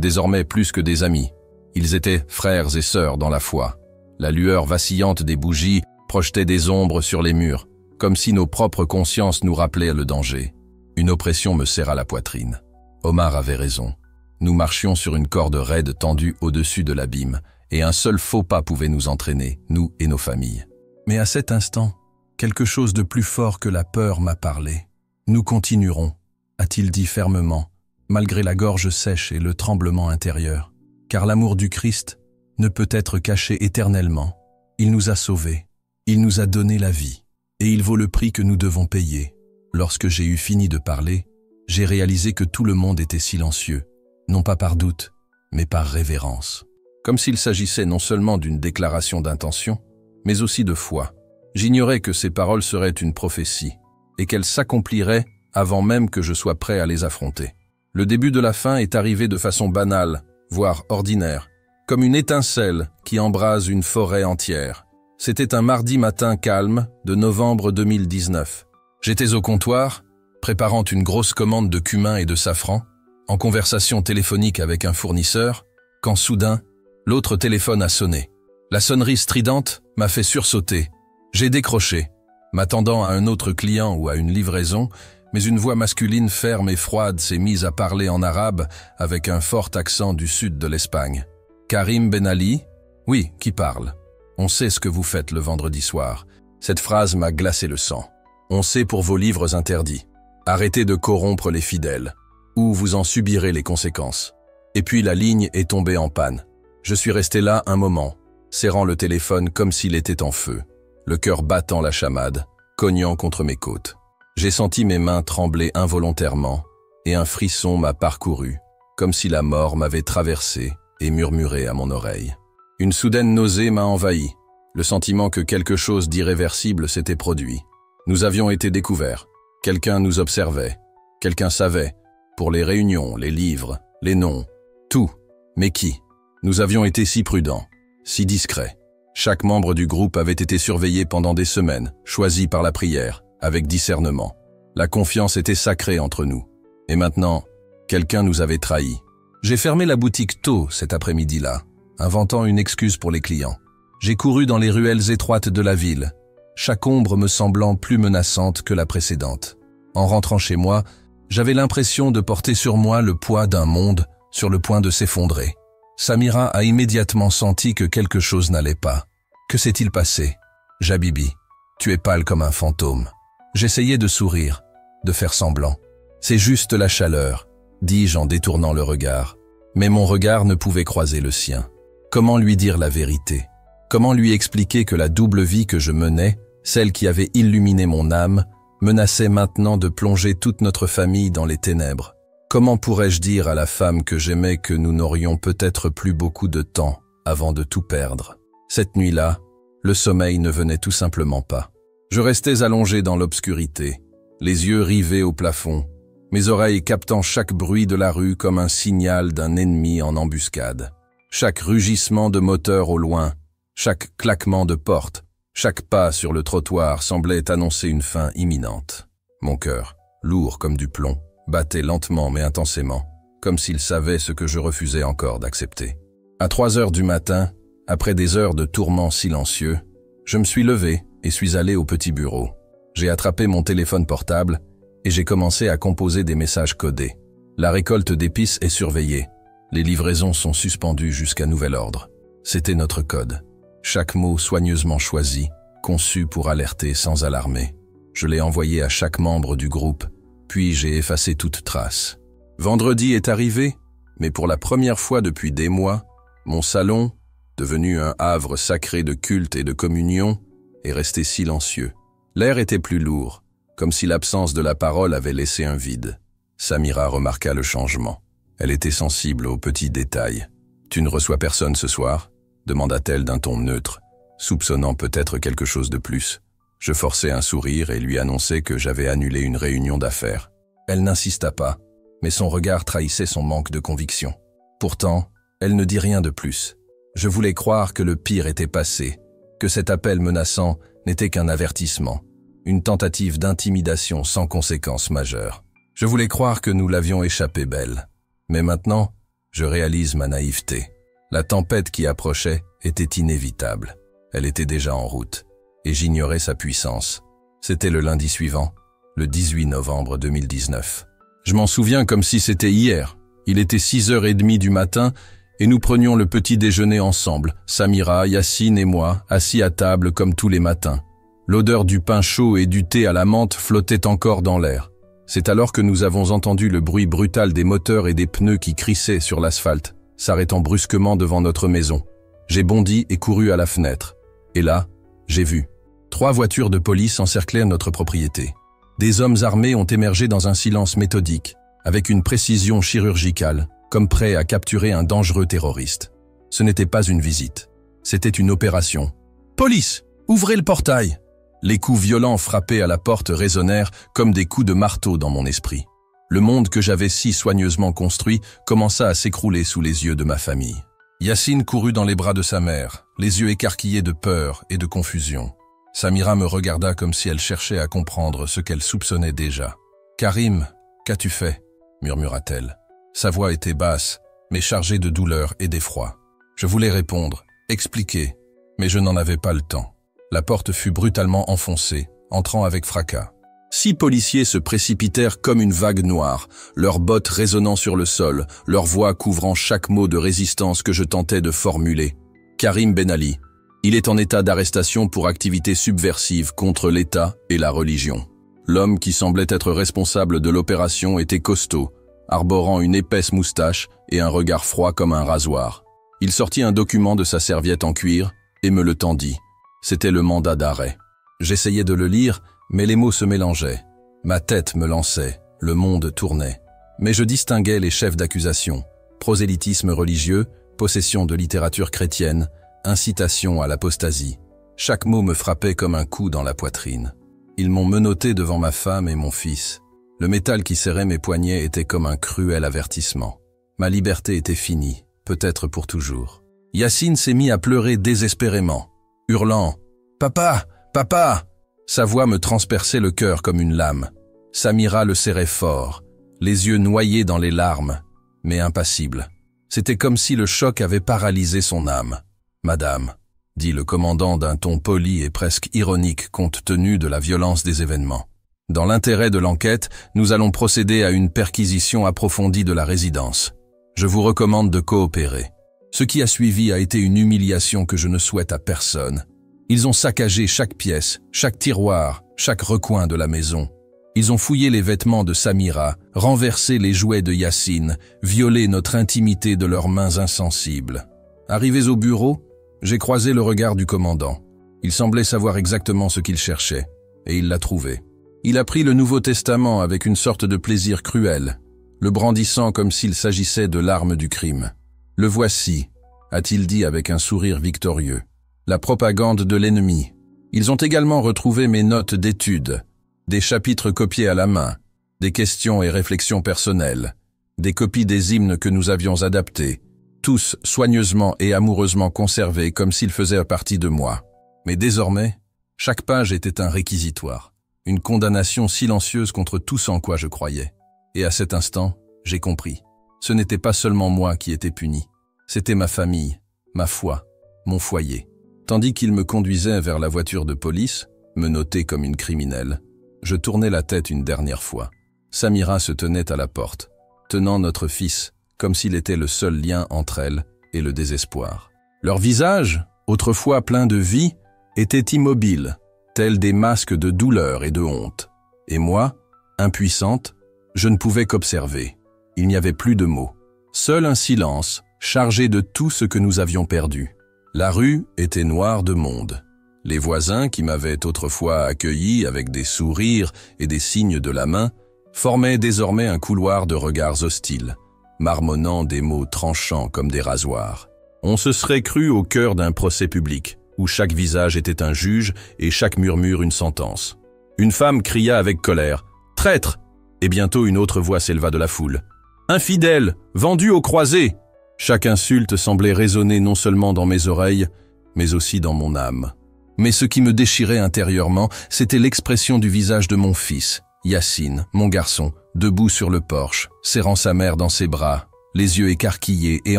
désormais plus que des amis. Ils étaient frères et sœurs dans la foi. La lueur vacillante des bougies projetait des ombres sur les murs, comme si nos propres consciences nous rappelaient le danger. Une oppression me serra la poitrine. Omar avait raison. Nous marchions sur une corde raide tendue au-dessus de l'abîme, et un seul faux pas pouvait nous entraîner, nous et nos familles. Mais à cet instant, quelque chose de plus fort que la peur m'a parlé. « Nous continuerons », a-t-il dit fermement, malgré la gorge sèche et le tremblement intérieur. Car l'amour du Christ ne peut être caché éternellement. Il nous a sauvés, il nous a donné la vie, et il vaut le prix que nous devons payer. Lorsque j'ai eu fini de parler, j'ai réalisé que tout le monde était silencieux, non pas par doute, mais par révérence. Comme s'il s'agissait non seulement d'une déclaration d'intention, mais aussi de foi. J'ignorais que ces paroles seraient une prophétie, et qu'elles s'accompliraient avant même que je sois prêt à les affronter. Le début de la fin est arrivé de façon banale, voire ordinaire, comme une étincelle qui embrase une forêt entière. C'était un mardi matin calme de novembre 2019. J'étais au comptoir, préparant une grosse commande de cumin et de safran, en conversation téléphonique avec un fournisseur, quand soudain, l'autre téléphone a sonné. La sonnerie stridente m'a fait sursauter. J'ai décroché, m'attendant à un autre client ou à une livraison, mais une voix masculine ferme et froide s'est mise à parler en arabe avec un fort accent du sud de l'Espagne. « Karim Ben Ali ? Oui, qui parle ? On sait ce que vous faites le vendredi soir. » Cette phrase m'a glacé le sang. « On sait pour vos livres interdits. Arrêtez de corrompre les fidèles, ou vous en subirez les conséquences. » Et puis la ligne est tombée en panne. Je suis resté là un moment, serrant le téléphone comme s'il était en feu, le cœur battant la chamade, cognant contre mes côtes. J'ai senti mes mains trembler involontairement, et un frisson m'a parcouru, comme si la mort m'avait traversé et murmuré à mon oreille. Une soudaine nausée m'a envahi, le sentiment que quelque chose d'irréversible s'était produit. Nous avions été découverts. Quelqu'un nous observait. Quelqu'un savait, pour les réunions, les livres, les noms, tout. Mais qui ? Nous avions été si prudents, si discrets. Chaque membre du groupe avait été surveillé pendant des semaines, choisi par la prière, avec discernement. La confiance était sacrée entre nous. Et maintenant, quelqu'un nous avait trahis. J'ai fermé la boutique tôt cet après-midi-là, inventant une excuse pour les clients. J'ai couru dans les ruelles étroites de la ville, chaque ombre me semblant plus menaçante que la précédente. En rentrant chez moi, j'avais l'impression de porter sur moi le poids d'un monde sur le point de s'effondrer. Samira a immédiatement senti que quelque chose n'allait pas. Que s'est-il passé ? Jabibi, tu es pâle comme un fantôme. J'essayais de sourire, de faire semblant. C'est juste la chaleur, dis-je en détournant le regard. Mais mon regard ne pouvait croiser le sien. Comment lui dire la vérité? Comment lui expliquer que la double vie que je menais, celle qui avait illuminé mon âme, menaçait maintenant de plonger toute notre famille dans les ténèbres? Comment pourrais-je dire à la femme que j'aimais que nous n'aurions peut-être plus beaucoup de temps avant de tout perdre? Cette nuit-là, le sommeil ne venait tout simplement pas. Je restais allongé dans l'obscurité, les yeux rivés au plafond, mes oreilles captant chaque bruit de la rue comme un signal d'un ennemi en embuscade. Chaque rugissement de moteur au loin, chaque claquement de porte, chaque pas sur le trottoir semblait annoncer une fin imminente. Mon cœur, lourd comme du plomb, battait lentement mais intensément, comme s'il savait ce que je refusais encore d'accepter. À 3 heures du matin, après des heures de tourments silencieux, je me suis levé et suis allé au petit bureau. J'ai attrapé mon téléphone portable et j'ai commencé à composer des messages codés. La récolte d'épices est surveillée. Les livraisons sont suspendues jusqu'à nouvel ordre. C'était notre code. Chaque mot soigneusement choisi, conçu pour alerter sans alarmer. Je l'ai envoyé à chaque membre du groupe, puis j'ai effacé toute trace. Vendredi est arrivé, mais pour la première fois depuis des mois, mon salon, devenu un havre sacré de culte et de communion, est resté silencieux. L'air était plus lourd, comme si l'absence de la parole avait laissé un vide. Samira remarqua le changement. Elle était sensible aux petits détails. « Tu ne reçois personne ce soir ?» demanda-t-elle d'un ton neutre, soupçonnant peut-être quelque chose de plus. Je forçai un sourire et lui annonçai que j'avais annulé une réunion d'affaires. Elle n'insista pas, mais son regard trahissait son manque de conviction. Pourtant, elle ne dit rien de plus. Je voulais croire que le pire était passé, que cet appel menaçant n'était qu'un avertissement, une tentative d'intimidation sans conséquences majeures. Je voulais croire que nous l'avions échappé belle. Mais maintenant, je réalise ma naïveté. La tempête qui approchait était inévitable. Elle était déjà en route, et j'ignorais sa puissance. C'était le lundi suivant, le 18 novembre 2019. Je m'en souviens comme si c'était hier. Il était 6h30 du matin, et nous prenions le petit déjeuner ensemble, Samira, Yacine et moi, assis à table comme tous les matins. L'odeur du pain chaud et du thé à la menthe flottait encore dans l'air. C'est alors que nous avons entendu le bruit brutal des moteurs et des pneus qui crissaient sur l'asphalte, s'arrêtant brusquement devant notre maison. J'ai bondi et couru à la fenêtre. Et là, j'ai vu. 3 voitures de police encerclaient notre propriété. Des hommes armés ont émergé dans un silence méthodique, avec une précision chirurgicale, comme prêts à capturer un dangereux terroriste. Ce n'était pas une visite. C'était une opération. « Police, ouvrez le portail !» Les coups violents frappés à la porte résonnèrent comme des coups de marteau dans mon esprit. Le monde que j'avais si soigneusement construit commença à s'écrouler sous les yeux de ma famille. Yacine courut dans les bras de sa mère, les yeux écarquillés de peur et de confusion. Samira me regarda comme si elle cherchait à comprendre ce qu'elle soupçonnait déjà. « Karim, qu'as-tu fait ?» murmura-t-elle. Sa voix était basse, mais chargée de douleur et d'effroi. Je voulais répondre, expliquer, mais je n'en avais pas le temps. La porte fut brutalement enfoncée, entrant avec fracas. 6 policiers se précipitèrent comme une vague noire, leurs bottes résonnant sur le sol, leurs voix couvrant chaque mot de résistance que je tentais de formuler. Karim Ben Ali. Il est en état d'arrestation pour activité subversive contre l'État et la religion. L'homme qui semblait être responsable de l'opération était costaud, arborant une épaisse moustache et un regard froid comme un rasoir. Il sortit un document de sa serviette en cuir et me le tendit. C'était le mandat d'arrêt. J'essayais de le lire, mais les mots se mélangeaient. Ma tête me lançait, le monde tournait. Mais je distinguais les chefs d'accusation. Prosélytisme religieux, possession de littérature chrétienne, incitation à l'apostasie. Chaque mot me frappait comme un coup dans la poitrine. Ils m'ont menotté devant ma femme et mon fils. Le métal qui serrait mes poignets était comme un cruel avertissement. Ma liberté était finie, peut-être pour toujours. Yacine s'est mis à pleurer désespérément, hurlant « Papa, papa !» Sa voix me transperçait le cœur comme une lame. Samira le serrait fort, les yeux noyés dans les larmes, mais impassible. C'était comme si le choc avait paralysé son âme. « Madame », dit le commandant d'un ton poli et presque ironique compte tenu de la violence des événements. « Dans l'intérêt de l'enquête, nous allons procéder à une perquisition approfondie de la résidence. Je vous recommande de coopérer. Ce qui a suivi a été une humiliation que je ne souhaite à personne. Ils ont saccagé chaque pièce, chaque tiroir, chaque recoin de la maison. Ils ont fouillé les vêtements de Samira, renversé les jouets de Yacine, violé notre intimité de leurs mains insensibles. Arrivés au bureau, j'ai croisé le regard du commandant. Il semblait savoir exactement ce qu'il cherchait, et il l'a trouvé. Il a pris le Nouveau Testament avec une sorte de plaisir cruel, le brandissant comme s'il s'agissait de l'arme du crime. « Le voici », a-t-il dit avec un sourire victorieux. La propagande de l'ennemi. Ils ont également retrouvé mes notes d'études, des chapitres copiés à la main, des questions et réflexions personnelles, des copies des hymnes que nous avions adaptés, tous soigneusement et amoureusement conservés comme s'ils faisaient partie de moi. Mais désormais, chaque page était un réquisitoire, une condamnation silencieuse contre tout ce en quoi je croyais. Et à cet instant, j'ai compris. Ce n'était pas seulement moi qui étais puni, c'était ma famille, ma foi, mon foyer. Tandis qu'il me conduisait vers la voiture de police, me notait comme une criminelle, je tournais la tête une dernière fois. Samira se tenait à la porte, tenant notre fils, comme s'il était le seul lien entre elle et le désespoir. Leurs visages, autrefois pleins de vie, étaient immobiles, tels des masques de douleur et de honte. Et moi, impuissante, je ne pouvais qu'observer. Il n'y avait plus de mots. Seul un silence, chargé de tout ce que nous avions perdu. La rue était noire de monde. Les voisins, qui m'avaient autrefois accueilli avec des sourires et des signes de la main, formaient désormais un couloir de regards hostiles, marmonnant des mots tranchants comme des rasoirs. On se serait cru au cœur d'un procès public, où chaque visage était un juge et chaque murmure une sentence. Une femme cria avec colère « Traître !» et bientôt une autre voix s'éleva de la foule. « Infidèle, vendu aux croisés !» Chaque insulte semblait résonner non seulement dans mes oreilles, mais aussi dans mon âme. Mais ce qui me déchirait intérieurement, c'était l'expression du visage de mon fils, Yacine, mon garçon, debout sur le porche, serrant sa mère dans ses bras, les yeux écarquillés et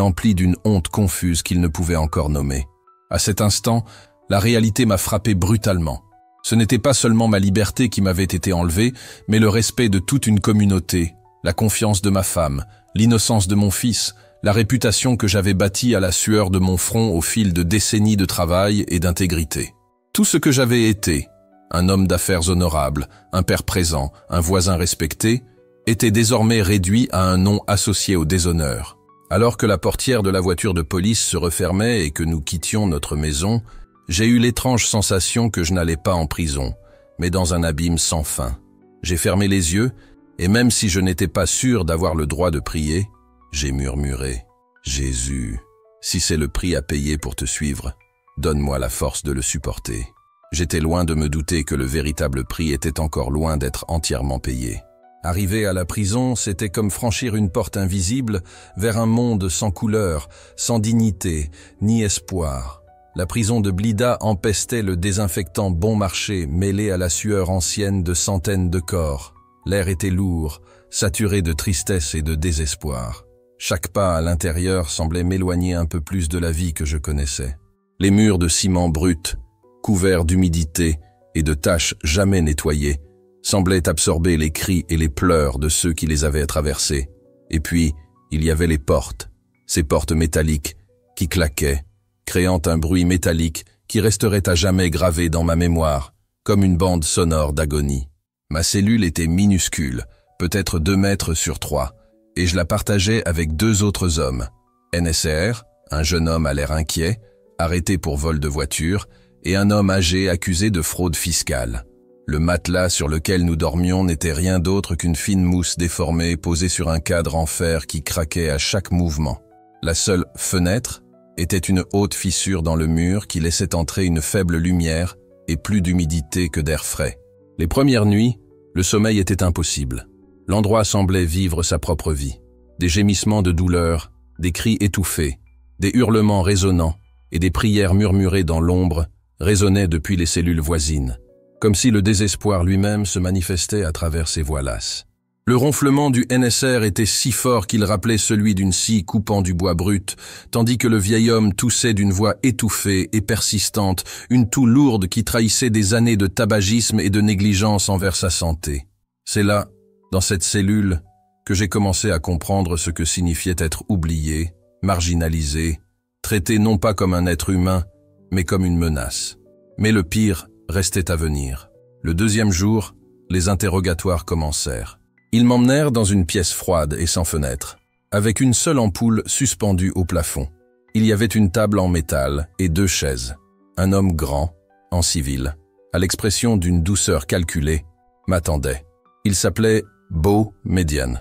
emplis d'une honte confuse qu'il ne pouvait encore nommer. À cet instant, la réalité m'a frappé brutalement. Ce n'était pas seulement ma liberté qui m'avait été enlevée, mais le respect de toute une communauté, la confiance de ma femme, l'innocence de mon fils, la réputation que j'avais bâtie à la sueur de mon front au fil de décennies de travail et d'intégrité. Tout ce que j'avais été, un homme d'affaires honorable, un père présent, un voisin respecté, était désormais réduit à un nom associé au déshonneur. Alors que la portière de la voiture de police se refermait et que nous quittions notre maison, j'ai eu l'étrange sensation que je n'allais pas en prison, mais dans un abîme sans fin. J'ai fermé les yeux, et même si je n'étais pas sûr d'avoir le droit de prier, j'ai murmuré « Jésus, si c'est le prix à payer pour te suivre, donne-moi la force de le supporter. » J'étais loin de me douter que le véritable prix était encore loin d'être entièrement payé. Arriver à la prison, c'était comme franchir une porte invisible vers un monde sans couleur, sans dignité, ni espoir. La prison de Blida empestait le désinfectant bon marché mêlé à la sueur ancienne de centaines de corps. L'air était lourd, saturé de tristesse et de désespoir. Chaque pas à l'intérieur semblait m'éloigner un peu plus de la vie que je connaissais. Les murs de ciment brut, couverts d'humidité et de taches jamais nettoyées, semblaient absorber les cris et les pleurs de ceux qui les avaient traversés. Et puis, il y avait les portes, ces portes métalliques qui claquaient, créant un bruit métallique qui resterait à jamais gravé dans ma mémoire, comme une bande sonore d'agonie. Ma cellule était minuscule, peut-être 2 mètres sur 3, et je la partageais avec 2 autres hommes. NSR, un jeune homme à l'air inquiet, arrêté pour vol de voiture, et un homme âgé accusé de fraude fiscale. Le matelas sur lequel nous dormions n'était rien d'autre qu'une fine mousse déformée posée sur un cadre en fer qui craquait à chaque mouvement. La seule fenêtre était une haute fissure dans le mur qui laissait entrer une faible lumière et plus d'humidité que d'air frais. Les premières nuits, le sommeil était impossible. L'endroit semblait vivre sa propre vie. Des gémissements de douleur, des cris étouffés, des hurlements résonnants et des prières murmurées dans l'ombre résonnaient depuis les cellules voisines, comme si le désespoir lui-même se manifestait à travers ces voix lasses. Le ronflement du NSR était si fort qu'il rappelait celui d'une scie coupant du bois brut, tandis que le vieil homme toussait d'une voix étouffée et persistante, une toux lourde qui trahissait des années de tabagisme et de négligence envers sa santé. C'est là, dans cette cellule, que j'ai commencé à comprendre ce que signifiait être oublié, marginalisé, traité non pas comme un être humain, mais comme une menace. Mais le pire restait à venir. Le deuxième jour, Les interrogatoires commencèrent. Ils m'emmenèrent dans une pièce froide et sans fenêtre, avec une seule ampoule suspendue au plafond. Il y avait une table en métal et 2 chaises. Un homme grand, en civil, à l'expression d'une douceur calculée, m'attendait. Il s'appelait Beau Médian.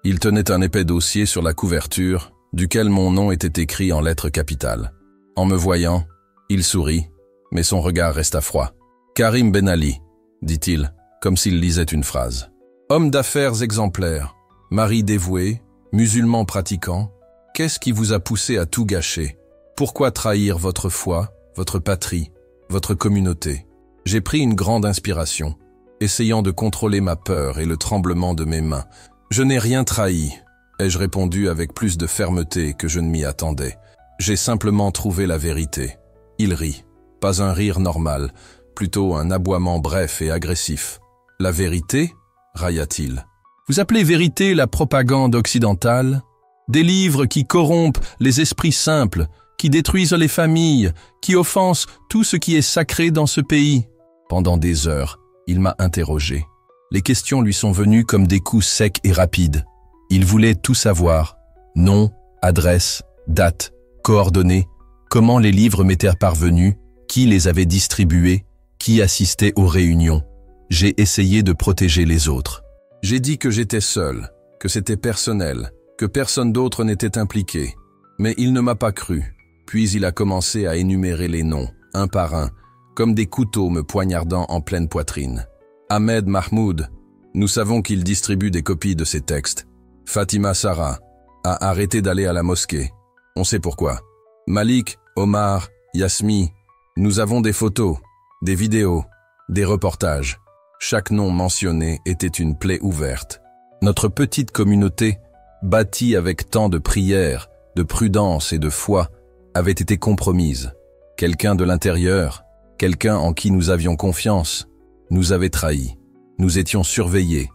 Il tenait un épais dossier sur la couverture, duquel mon nom était écrit en lettres capitales. En me voyant, il sourit, mais son regard resta froid. « Karim Ben Ali », dit-il, comme s'il lisait une phrase. « Homme d'affaires exemplaire, mari dévoué, musulman pratiquant, qu'est-ce qui vous a poussé à tout gâcher? Pourquoi trahir votre foi, votre patrie, votre communauté? » J'ai pris une grande inspiration, essayant de contrôler ma peur et le tremblement de mes mains. « Je n'ai rien trahi », ai-je répondu avec plus de fermeté que je ne m'y attendais. J'ai simplement trouvé la vérité. Il rit. Pas un rire normal, plutôt un aboiement bref et agressif. « La vérité » railla-t-il. « Vous appelez vérité la propagande occidentale? Des livres qui corrompent les esprits simples, qui détruisent les familles, qui offensent tout ce qui est sacré dans ce pays. » Pendant des heures, il m'a interrogé. Les questions lui sont venues comme des coups secs et rapides. Il voulait tout savoir. Nom, adresse, date, coordonnées, comment les livres m'étaient parvenus, qui les avait distribués, qui assistait aux réunions. J'ai essayé de protéger les autres. J'ai dit que j'étais seul, que c'était personnel, que personne d'autre n'était impliqué. Mais il ne m'a pas cru. Puis il a commencé à énumérer les noms, un par un, comme des couteaux me poignardant en pleine poitrine. Ahmed Mahmoud, nous savons qu'il distribue des copies de ses textes. Fatima Sarah a arrêté d'aller à la mosquée. On sait pourquoi. Malik, Omar, Yasmi, nous avons des photos, des vidéos, des reportages. Chaque nom mentionné était une plaie ouverte. Notre petite communauté, bâtie avec tant de prières, de prudence et de foi, avait été compromise. Quelqu'un de l'intérieur, quelqu'un en qui nous avions confiance, nous avait trahis. Nous étions surveillés,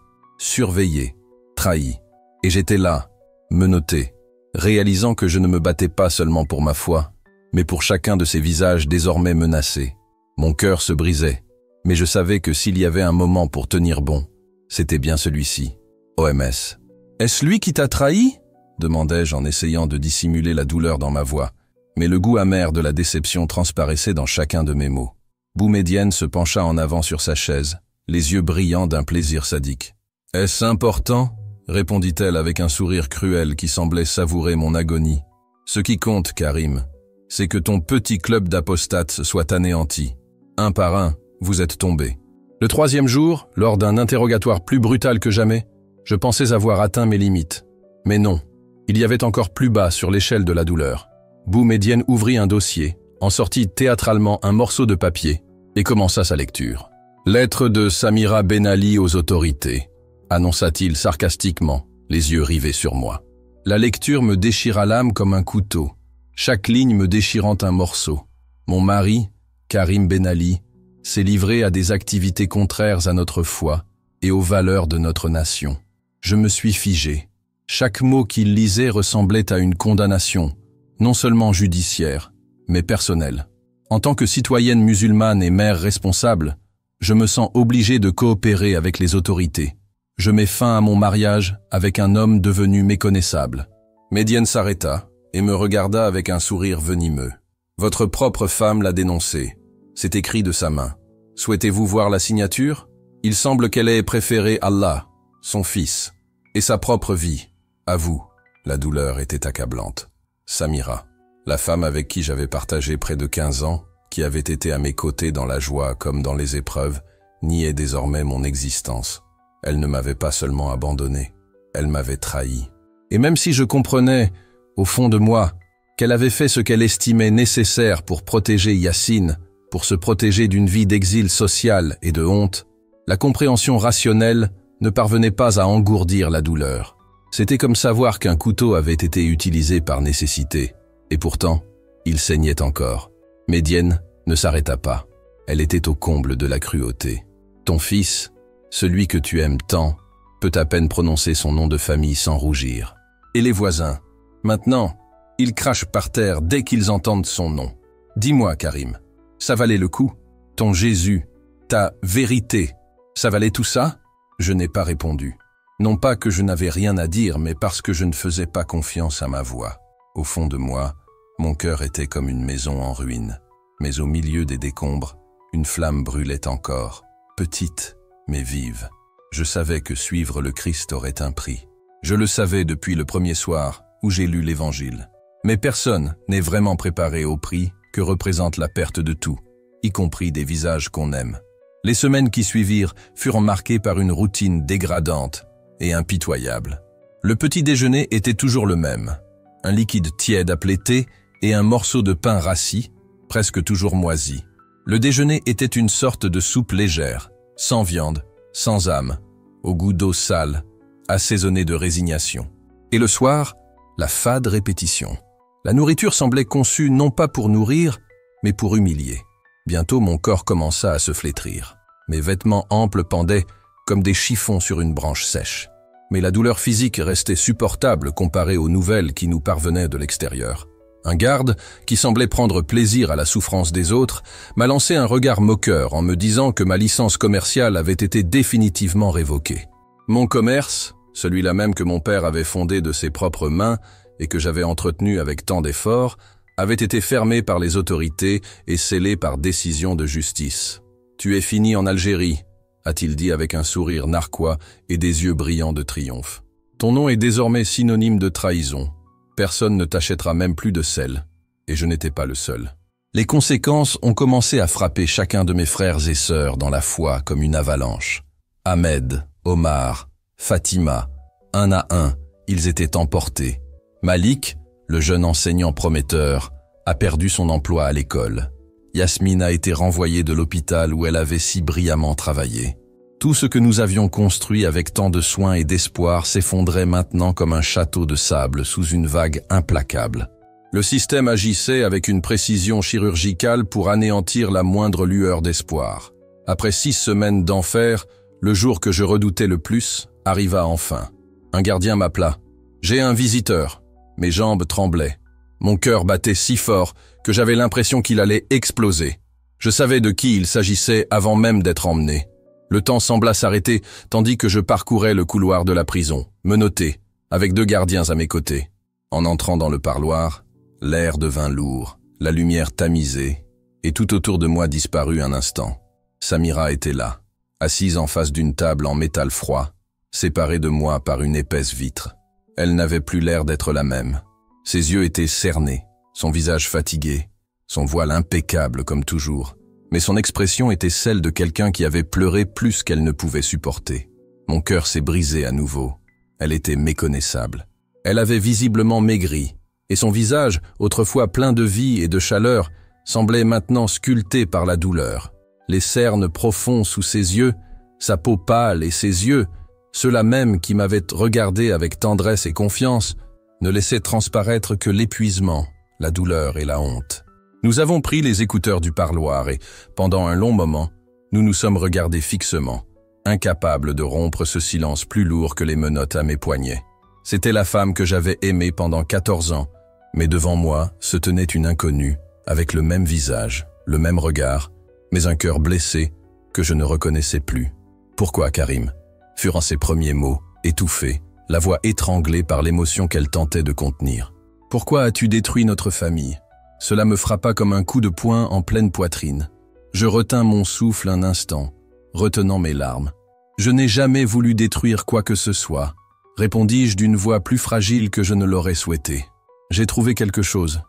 trahis. Et j'étais là, menotté, réalisant que je ne me battais pas seulement pour ma foi, mais pour chacun de ces visages désormais menacés. Mon cœur se brisait, mais je savais que s'il y avait un moment pour tenir bon, c'était bien celui-ci. OMS. « Est-ce lui qui t'a trahi ?» demandai-je en essayant de dissimuler la douleur dans ma voix, mais le goût amer de la déception transparaissait dans chacun de mes mots. Boumedienne se pencha en avant sur sa chaise, les yeux brillants d'un plaisir sadique. « Est-ce important ?» répondit-elle avec un sourire cruel qui semblait savourer mon agonie. « Ce qui compte, Karim, c'est que ton petit club d'apostates soit anéanti. Un par un, vous êtes tombés. » Le 3e jour, lors d'un interrogatoire plus brutal que jamais, je pensais avoir atteint mes limites. Mais non, il y avait encore plus bas sur l'échelle de la douleur. Boumedienne ouvrit un dossier, en sortit théâtralement un morceau de papier et commença sa lecture. « Lettre de Samira Ben Ali aux autorités », annonça-t-il sarcastiquement, les yeux rivés sur moi. La lecture me déchira l'âme comme un couteau, chaque ligne me déchirant un morceau. Mon mari, Karim Ben Ali, s'est livré à des activités contraires à notre foi et aux valeurs de notre nation. Je me suis figé. Chaque mot qu'il lisait ressemblait à une condamnation, non seulement judiciaire, mais personnelle. En tant que citoyenne musulmane et mère responsable, je me sens obligé de coopérer avec les autorités. Je mets fin à mon mariage avec un homme devenu méconnaissable. Médienne s'arrêta et me regarda avec un sourire venimeux. « Votre propre femme l'a dénoncé. C'est écrit de sa main. Souhaitez-vous voir la signature? Il semble qu'elle ait préféré Allah, son fils, et sa propre vie. À vous. » La douleur était accablante. Samira, la femme avec qui j'avais partagé près de 15 ans, qui avait été à mes côtés dans la joie comme dans les épreuves, niait désormais mon existence. Elle ne m'avait pas seulement abandonné, elle m'avait trahi. Et même si je comprenais, au fond de moi, qu'elle avait fait ce qu'elle estimait nécessaire pour protéger Yacine, pour se protéger d'une vie d'exil social et de honte, la compréhension rationnelle ne parvenait pas à engourdir la douleur. C'était comme savoir qu'un couteau avait été utilisé par nécessité, et pourtant, il saignait encore. Médienne ne s'arrêta pas. Elle était au comble de la cruauté. Ton fils, celui que tu aimes tant, peut à peine prononcer son nom de famille sans rougir. Et les voisins, maintenant, ils crachent par terre dès qu'ils entendent son nom. Dis-moi, Karim, ça valait le coup? Ton Jésus, ta vérité, ça valait tout ça? Je n'ai pas répondu. Non pas que je n'avais rien à dire, mais parce que je ne faisais pas confiance à ma voix. Au fond de moi, mon cœur était comme une maison en ruine. Mais au milieu des décombres, une flamme brûlait encore, petite mais vive. Je savais que suivre le Christ aurait un prix. Je le savais depuis le premier soir où j'ai lu l'Évangile. Mais personne n'est vraiment préparé au prix que représente la perte de tout, y compris des visages qu'on aime. Les semaines qui suivirent furent marquées par une routine dégradante et impitoyable. Le petit déjeuner était toujours le même. Un liquide tiède appelé thé et un morceau de pain rassis, presque toujours moisi. Le déjeuner était une sorte de soupe légère, sans viande, sans âme, au goût d'eau sale, assaisonnée de résignation. Et le soir, la fade répétition. La nourriture semblait conçue non pas pour nourrir, mais pour humilier. Bientôt mon corps commença à se flétrir. Mes vêtements amples pendaient comme des chiffons sur une branche sèche. Mais la douleur physique restait supportable comparée aux nouvelles qui nous parvenaient de l'extérieur. Un garde, qui semblait prendre plaisir à la souffrance des autres, m'a lancé un regard moqueur en me disant que ma licence commerciale avait été définitivement révoquée. Mon commerce, celui-là même que mon père avait fondé de ses propres mains et que j'avais entretenu avec tant d'efforts, avait été fermé par les autorités et scellé par décision de justice. « Tu es fini en Algérie », a-t-il dit avec un sourire narquois et des yeux brillants de triomphe. « Ton nom est désormais synonyme de trahison. Personne ne t'achètera même plus de sel. » Et je n'étais pas le seul. Les conséquences ont commencé à frapper chacun de mes frères et sœurs dans la foi comme une avalanche. Ahmed, Omar, Fatima, un à un, ils étaient emportés. Malik, le jeune enseignant prometteur, a perdu son emploi à l'école. Yasmine a été renvoyée de l'hôpital où elle avait si brillamment travaillé. Tout ce que nous avions construit avec tant de soin et d'espoir s'effondrait maintenant comme un château de sable sous une vague implacable. Le système agissait avec une précision chirurgicale pour anéantir la moindre lueur d'espoir. Après 6 semaines d'enfer, le jour que je redoutais le plus arriva enfin. Un gardien m'appela. « J'ai un visiteur ». Mes jambes tremblaient. Mon cœur battait si fort que j'avais l'impression qu'il allait exploser. Je savais de qui il s'agissait avant même d'être emmené. Le temps sembla s'arrêter tandis que je parcourais le couloir de la prison, menotté, avec 2 gardiens à mes côtés. En entrant dans le parloir, l'air devint lourd, la lumière tamisée, et tout autour de moi disparut un instant. Samira était là, assise en face d'une table en métal froid, séparée de moi par une épaisse vitre. Elle n'avait plus l'air d'être la même. Ses yeux étaient cernés, son visage fatigué, son voile impeccable comme toujours. Mais son expression était celle de quelqu'un qui avait pleuré plus qu'elle ne pouvait supporter. Mon cœur s'est brisé à nouveau. Elle était méconnaissable. Elle avait visiblement maigri, et son visage, autrefois plein de vie et de chaleur, semblait maintenant sculpté par la douleur. Les cernes profonds sous ses yeux, sa peau pâle et ses yeux, ceux-là même qui m'avaient regardé avec tendresse et confiance, ne laissaient transparaître que l'épuisement, la douleur et la honte. Nous avons pris les écouteurs du parloir et, pendant un long moment, nous nous sommes regardés fixement, incapables de rompre ce silence plus lourd que les menottes à mes poignets. C'était la femme que j'avais aimée pendant 14 ans, mais devant moi se tenait une inconnue, avec le même visage, le même regard, mais un cœur blessé que je ne reconnaissais plus. « Pourquoi, Karim ?» furent ses premiers mots, étouffés, la voix étranglée par l'émotion qu'elle tentait de contenir. « Pourquoi as-tu détruit notre famille ?» Cela me frappa comme un coup de poing en pleine poitrine. Je retins mon souffle un instant, retenant mes larmes. « Je n'ai jamais voulu détruire quoi que ce soit », répondis-je d'une voix plus fragile que je ne l'aurais souhaité. « J'ai trouvé quelque chose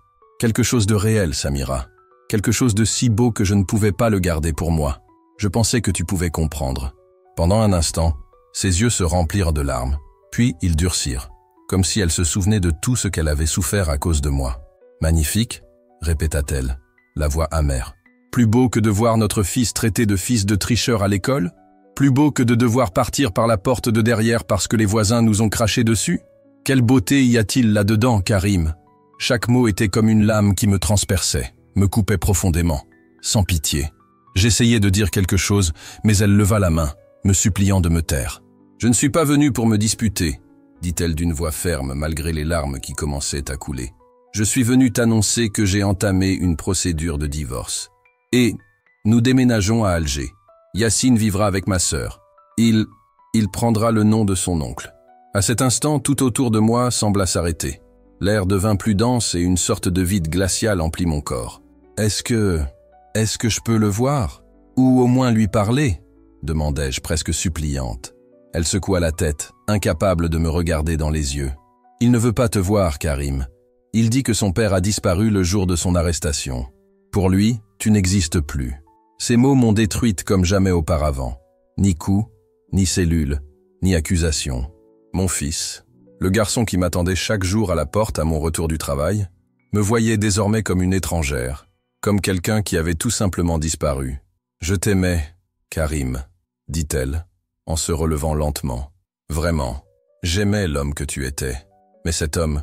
de réel, Samira. Quelque chose de si beau que je ne pouvais pas le garder pour moi. Je pensais que tu pouvais comprendre. » Pendant un instant, ses yeux se remplirent de larmes, puis ils durcirent, comme si elle se souvenait de tout ce qu'elle avait souffert à cause de moi. « Magnifique ?» répéta-t-elle, la voix amère. « Plus beau que de voir notre fils traité de fils de tricheur à l'école? Plus beau que de devoir partir par la porte de derrière parce que les voisins nous ont craché dessus? Quelle beauté y a-t-il là-dedans, Karim ?» Chaque mot était comme une lame qui me transperçait, me coupait profondément, sans pitié. J'essayais de dire quelque chose, mais elle leva la main, me suppliant de me taire. « Je ne suis pas venue pour me disputer, » dit-elle d'une voix ferme malgré les larmes qui commençaient à couler. « Je suis venue t'annoncer que j'ai entamé une procédure de divorce. Et nous déménageons à Alger. Yacine vivra avec ma sœur. il prendra le nom de son oncle. À cet instant, tout autour de moi sembla s'arrêter. L'air devint plus dense et une sorte de vide glacial emplit mon corps. Est-ce que je peux le voir? Ou au moins lui parler? Demandai-je presque suppliante. Elle secoua la tête, incapable de me regarder dans les yeux. Il ne veut pas te voir, Karim. Il dit que son père a disparu le jour de son arrestation. Pour lui, tu n'existes plus. Ces mots m'ont détruite comme jamais auparavant. Ni coup, ni cellule, ni accusation. Mon fils, le garçon qui m'attendait chaque jour à la porte à mon retour du travail, me voyait désormais comme une étrangère, comme quelqu'un qui avait tout simplement disparu. « Je t'aimais, Karim », dit-elle, en se relevant lentement. « Vraiment, j'aimais l'homme que tu étais. Mais cet homme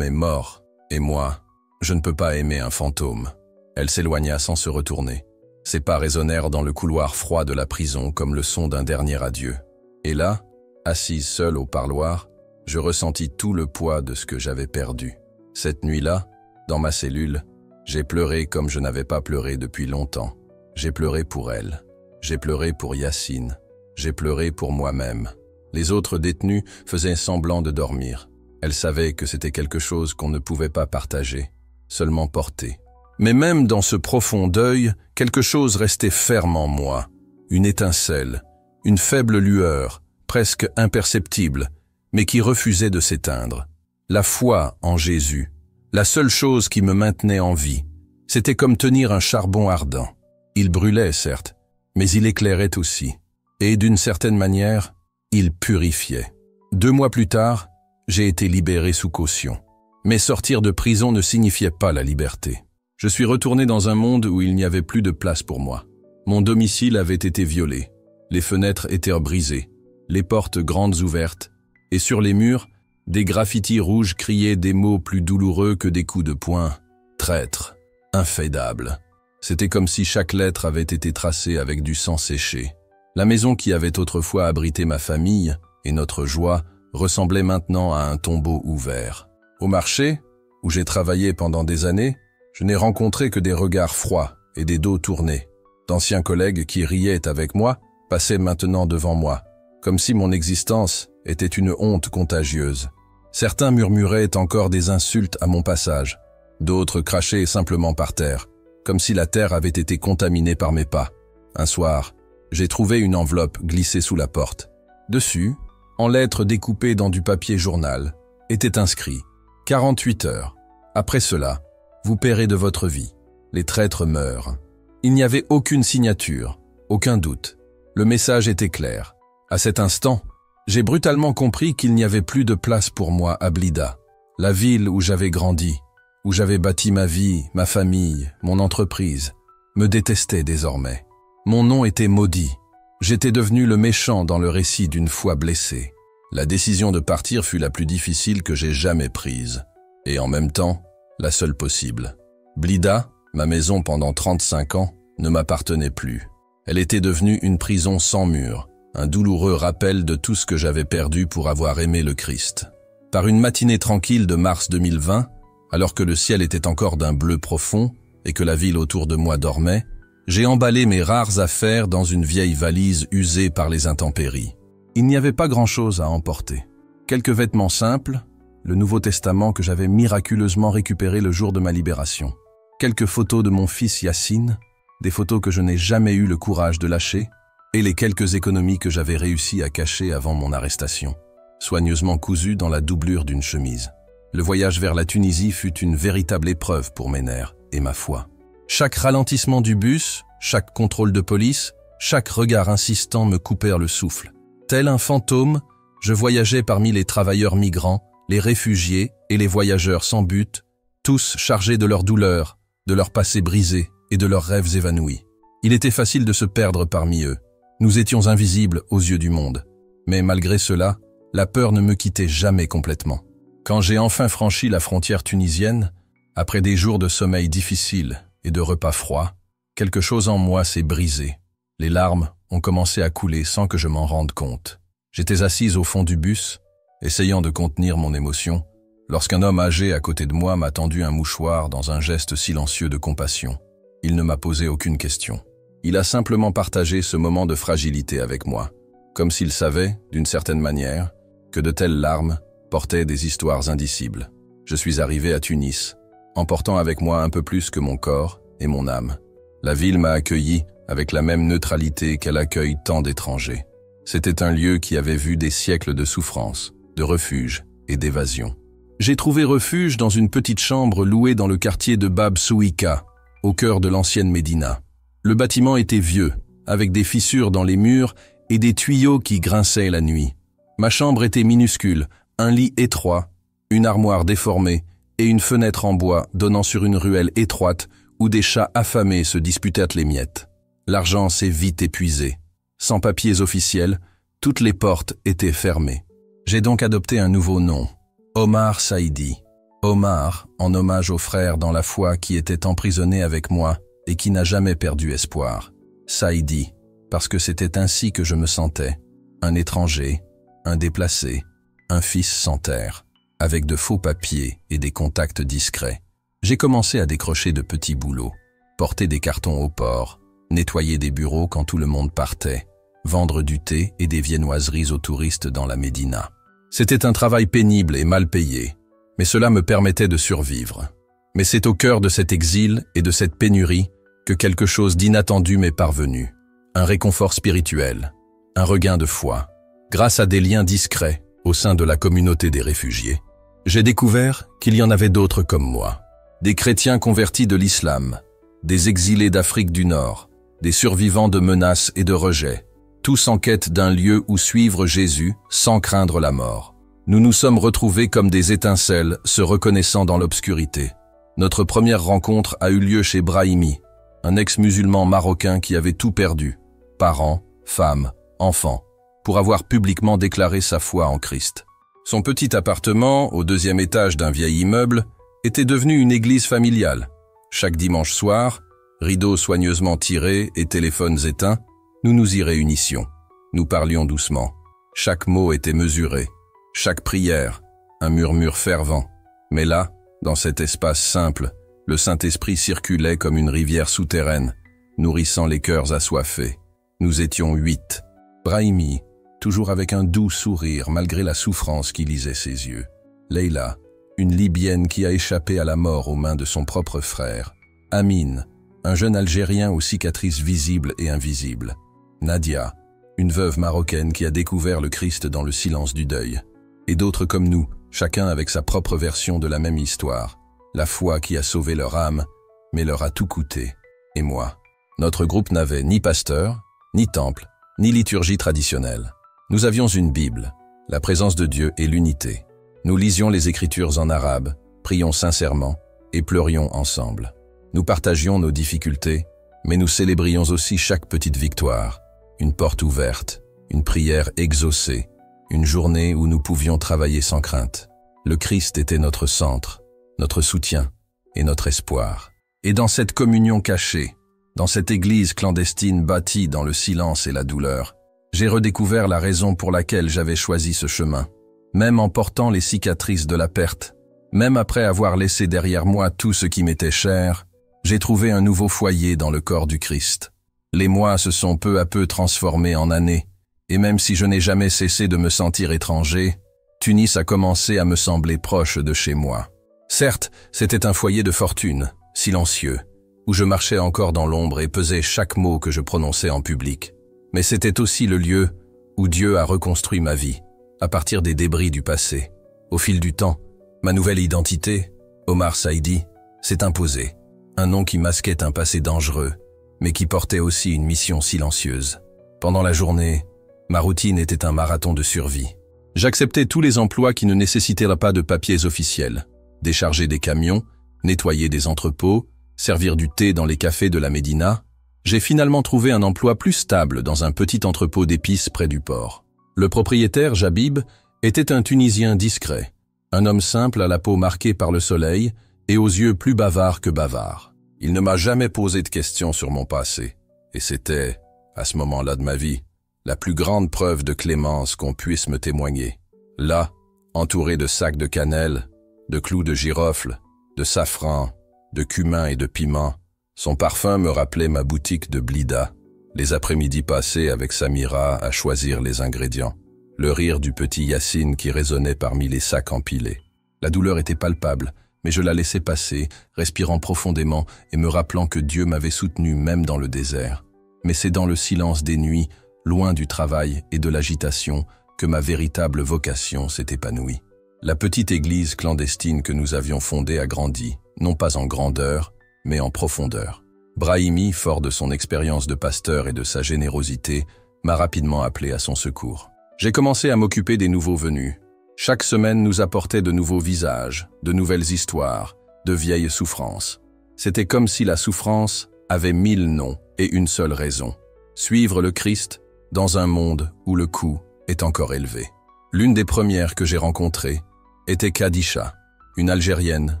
est mort, et moi, je ne peux pas aimer un fantôme. » Elle s'éloigna sans se retourner. Ses pas résonnèrent dans le couloir froid de la prison comme le son d'un dernier adieu. Et là, assise seule au parloir, je ressentis tout le poids de ce que j'avais perdu. Cette nuit-là, dans ma cellule, j'ai pleuré comme je n'avais pas pleuré depuis longtemps. J'ai pleuré pour elle. J'ai pleuré pour Yacine. J'ai pleuré pour moi-même. Les autres détenus faisaient semblant de dormir. Elles savaient que c'était quelque chose qu'on ne pouvait pas partager, seulement porter. Mais même dans ce profond deuil, quelque chose restait ferme en moi. Une étincelle, une faible lueur, presque imperceptible, mais qui refusait de s'éteindre. La foi en Jésus, la seule chose qui me maintenait en vie. C'était comme tenir un charbon ardent. Il brûlait, certes, mais il éclairait aussi. Et d'une certaine manière, il purifiait. 2 mois plus tard, j'ai été libéré sous caution. Mais sortir de prison ne signifiait pas la liberté. Je suis retourné dans un monde où il n'y avait plus de place pour moi. Mon domicile avait été violé. Les fenêtres étaient brisées, les portes grandes ouvertes, et sur les murs, des graffitis rouges criaient des mots plus douloureux que des coups de poing. Traître, infidèle. C'était comme si chaque lettre avait été tracée avec du sang séché. La maison qui avait autrefois abrité ma famille et notre joie ressemblait maintenant à un tombeau ouvert. Au marché, où j'ai travaillé pendant des années, je n'ai rencontré que des regards froids et des dos tournés. D'anciens collègues qui riaient avec moi passaient maintenant devant moi, comme si mon existence était une honte contagieuse. Certains murmuraient encore des insultes à mon passage, d'autres crachaient simplement par terre, comme si la terre avait été contaminée par mes pas. Un soir, j'ai trouvé une enveloppe glissée sous la porte. Dessus, en lettres découpées dans du papier journal, était inscrit « 48 heures. Après cela, vous paierez de votre vie. Les traîtres meurent. » Il n'y avait aucune signature, aucun doute. Le message était clair. À cet instant, j'ai brutalement compris qu'il n'y avait plus de place pour moi à Blida, la ville où j'avais grandi, où j'avais bâti ma vie, ma famille, mon entreprise, me détestait désormais. Mon nom était maudit. J'étais devenu le méchant dans le récit d'une foi blessée. La décision de partir fut la plus difficile que j'ai jamais prise. Et en même temps, la seule possible. Blida, ma maison pendant 35 ans, ne m'appartenait plus. Elle était devenue une prison sans murs, un douloureux rappel de tout ce que j'avais perdu pour avoir aimé le Christ. Par une matinée tranquille de mars 2020, alors que le ciel était encore d'un bleu profond et que la ville autour de moi dormait, j'ai emballé mes rares affaires dans une vieille valise usée par les intempéries. Il n'y avait pas grand-chose à emporter. Quelques vêtements simples, le Nouveau Testament que j'avais miraculeusement récupéré le jour de ma libération, quelques photos de mon fils Yacine, des photos que je n'ai jamais eu le courage de lâcher, et les quelques économies que j'avais réussi à cacher avant mon arrestation, soigneusement cousues dans la doublure d'une chemise. Le voyage vers la Tunisie fut une véritable épreuve pour mes nerfs et ma foi. Chaque ralentissement du bus, chaque contrôle de police, chaque regard insistant me coupèrent le souffle. Tel un fantôme, je voyageais parmi les travailleurs migrants, les réfugiés et les voyageurs sans but, tous chargés de leurs douleurs, de leur passé brisé et de leurs rêves évanouis. Il était facile de se perdre parmi eux. Nous étions invisibles aux yeux du monde. Mais malgré cela, la peur ne me quittait jamais complètement. Quand j'ai enfin franchi la frontière tunisienne, après des jours de sommeil difficile et de repas froids, quelque chose en moi s'est brisé. Les larmes ont commencé à couler sans que je m'en rende compte. J'étais assise au fond du bus, essayant de contenir mon émotion, lorsqu'un homme âgé à côté de moi m'a tendu un mouchoir dans un geste silencieux de compassion. Il ne m'a posé aucune question. Il a simplement partagé ce moment de fragilité avec moi. comme s'il savait, d'une certaine manière, que de telles larmes portaient des histoires indicibles. Je suis arrivé à Tunis, emportant avec moi un peu plus que mon corps et mon âme. La ville m'a accueilli avec la même neutralité qu'elle accueille tant d'étrangers. C'était un lieu qui avait vu des siècles de souffrance, de refuge et d'évasion. J'ai trouvé refuge dans une petite chambre louée dans le quartier de Bab Souika, au cœur de l'ancienne Médina. Le bâtiment était vieux, avec des fissures dans les murs et des tuyaux qui grinçaient la nuit. Ma chambre était minuscule, un lit étroit, une armoire déformée et une fenêtre en bois donnant sur une ruelle étroite où des chats affamés se disputaient les miettes. L'argent s'est vite épuisé. Sans papiers officiels, toutes les portes étaient fermées. J'ai donc adopté un nouveau nom, Omar Saïdi. Omar, en hommage au frère dans la foi qui était emprisonné avec moi et qui n'a jamais perdu espoir. Saïdi, parce que c'était ainsi que je me sentais, un étranger, un déplacé, un fils sans terre, avec de faux papiers et des contacts discrets. J'ai commencé à décrocher de petits boulots, porter des cartons au port, nettoyer des bureaux quand tout le monde partait, vendre du thé et des viennoiseries aux touristes dans la Médina. C'était un travail pénible et mal payé, mais cela me permettait de survivre. Mais c'est au cœur de cet exil et de cette pénurie que quelque chose d'inattendu m'est parvenu. Un réconfort spirituel, un regain de foi. Grâce à des liens discrets au sein de la communauté des réfugiés, j'ai découvert qu'il y en avait d'autres comme moi. Des chrétiens convertis de l'islam, des exilés d'Afrique du Nord, des survivants de menaces et de rejets, tous en quête d'un lieu où suivre Jésus sans craindre la mort. Nous nous sommes retrouvés comme des étincelles se reconnaissant dans l'obscurité. Notre première rencontre a eu lieu chez Brahimi, un ex-musulman marocain qui avait tout perdu, parents, femmes, enfants, pour avoir publiquement déclaré sa foi en Christ. Son petit appartement, au 2e étage d'un vieil immeuble, était devenu une église familiale. Chaque dimanche soir, rideaux soigneusement tirés et téléphones éteints, nous nous y réunissions. Nous parlions doucement. Chaque mot était mesuré. Chaque prière, un murmure fervent. Mais là, dans cet espace simple, le Saint-Esprit circulait comme une rivière souterraine, nourrissant les cœurs assoiffés. Nous étions 8. Brahimi, toujours avec un doux sourire malgré la souffrance qui lisait ses yeux. Leila, une Libyenne qui a échappé à la mort aux mains de son propre frère. Amine, un jeune Algérien aux cicatrices visibles et invisibles. Nadia, une veuve marocaine qui a découvert le Christ dans le silence du deuil. Et d'autres comme nous, chacun avec sa propre version de la même histoire. La foi qui a sauvé leur âme, mais leur a tout coûté. Et moi, notre groupe n'avait ni pasteur, ni temple, ni liturgie traditionnelle. Nous avions une Bible, la présence de Dieu et l'unité. Nous lisions les Écritures en arabe, prions sincèrement et pleurions ensemble. Nous partagions nos difficultés, mais nous célébrions aussi chaque petite victoire. Une porte ouverte, une prière exaucée, une journée où nous pouvions travailler sans crainte. Le Christ était notre centre, notre soutien et notre espoir. Et dans cette communion cachée, dans cette église clandestine bâtie dans le silence et la douleur, j'ai redécouvert la raison pour laquelle j'avais choisi ce chemin. Même en portant les cicatrices de la perte, même après avoir laissé derrière moi tout ce qui m'était cher, j'ai trouvé un nouveau foyer dans le corps du Christ. Les mois se sont peu à peu transformés en années, et même si je n'ai jamais cessé de me sentir étranger, Tunis a commencé à me sembler proche de chez moi. Certes, c'était un foyer de fortune, silencieux, où je marchais encore dans l'ombre et pesais chaque mot que je prononçais en public. Mais c'était aussi le lieu où Dieu a reconstruit ma vie, à partir des débris du passé. Au fil du temps, ma nouvelle identité, Omar Saïdi, s'est imposée. Un nom qui masquait un passé dangereux, mais qui portait aussi une mission silencieuse. Pendant la journée, ma routine était un marathon de survie. J'acceptais tous les emplois qui ne nécessiteraient pas de papiers officiels. Décharger des camions, nettoyer des entrepôts, servir du thé dans les cafés de la Médina. J'ai finalement trouvé un emploi plus stable dans un petit entrepôt d'épices près du port. Le propriétaire, Jabib, était un Tunisien discret, un homme simple à la peau marquée par le soleil et aux yeux plus bavards que bavards. Il ne m'a jamais posé de questions sur mon passé, et c'était, à ce moment-là de ma vie, la plus grande preuve de clémence qu'on puisse me témoigner. Là, entouré de sacs de cannelle, de clous de girofle, de safran, de cumin et de piment, son parfum me rappelait ma boutique de Blida, les après-midi passés avec Samira à choisir les ingrédients, le rire du petit Yacine qui résonnait parmi les sacs empilés. La douleur était palpable, mais je la laissais passer, respirant profondément et me rappelant que Dieu m'avait soutenu même dans le désert. Mais c'est dans le silence des nuits, loin du travail et de l'agitation, que ma véritable vocation s'est épanouie. La petite église clandestine que nous avions fondée a grandi, non pas en grandeur, mais en profondeur. Brahimi, fort de son expérience de pasteur et de sa générosité, m'a rapidement appelé à son secours. J'ai commencé à m'occuper des nouveaux venus. Chaque semaine nous apportait de nouveaux visages, de nouvelles histoires, de vieilles souffrances. C'était comme si la souffrance avait 1000 noms et une seule raison. Suivre le Christ dans un monde où le coût est encore élevé. L'une des premières que j'ai rencontrées était Kadisha, une Algérienne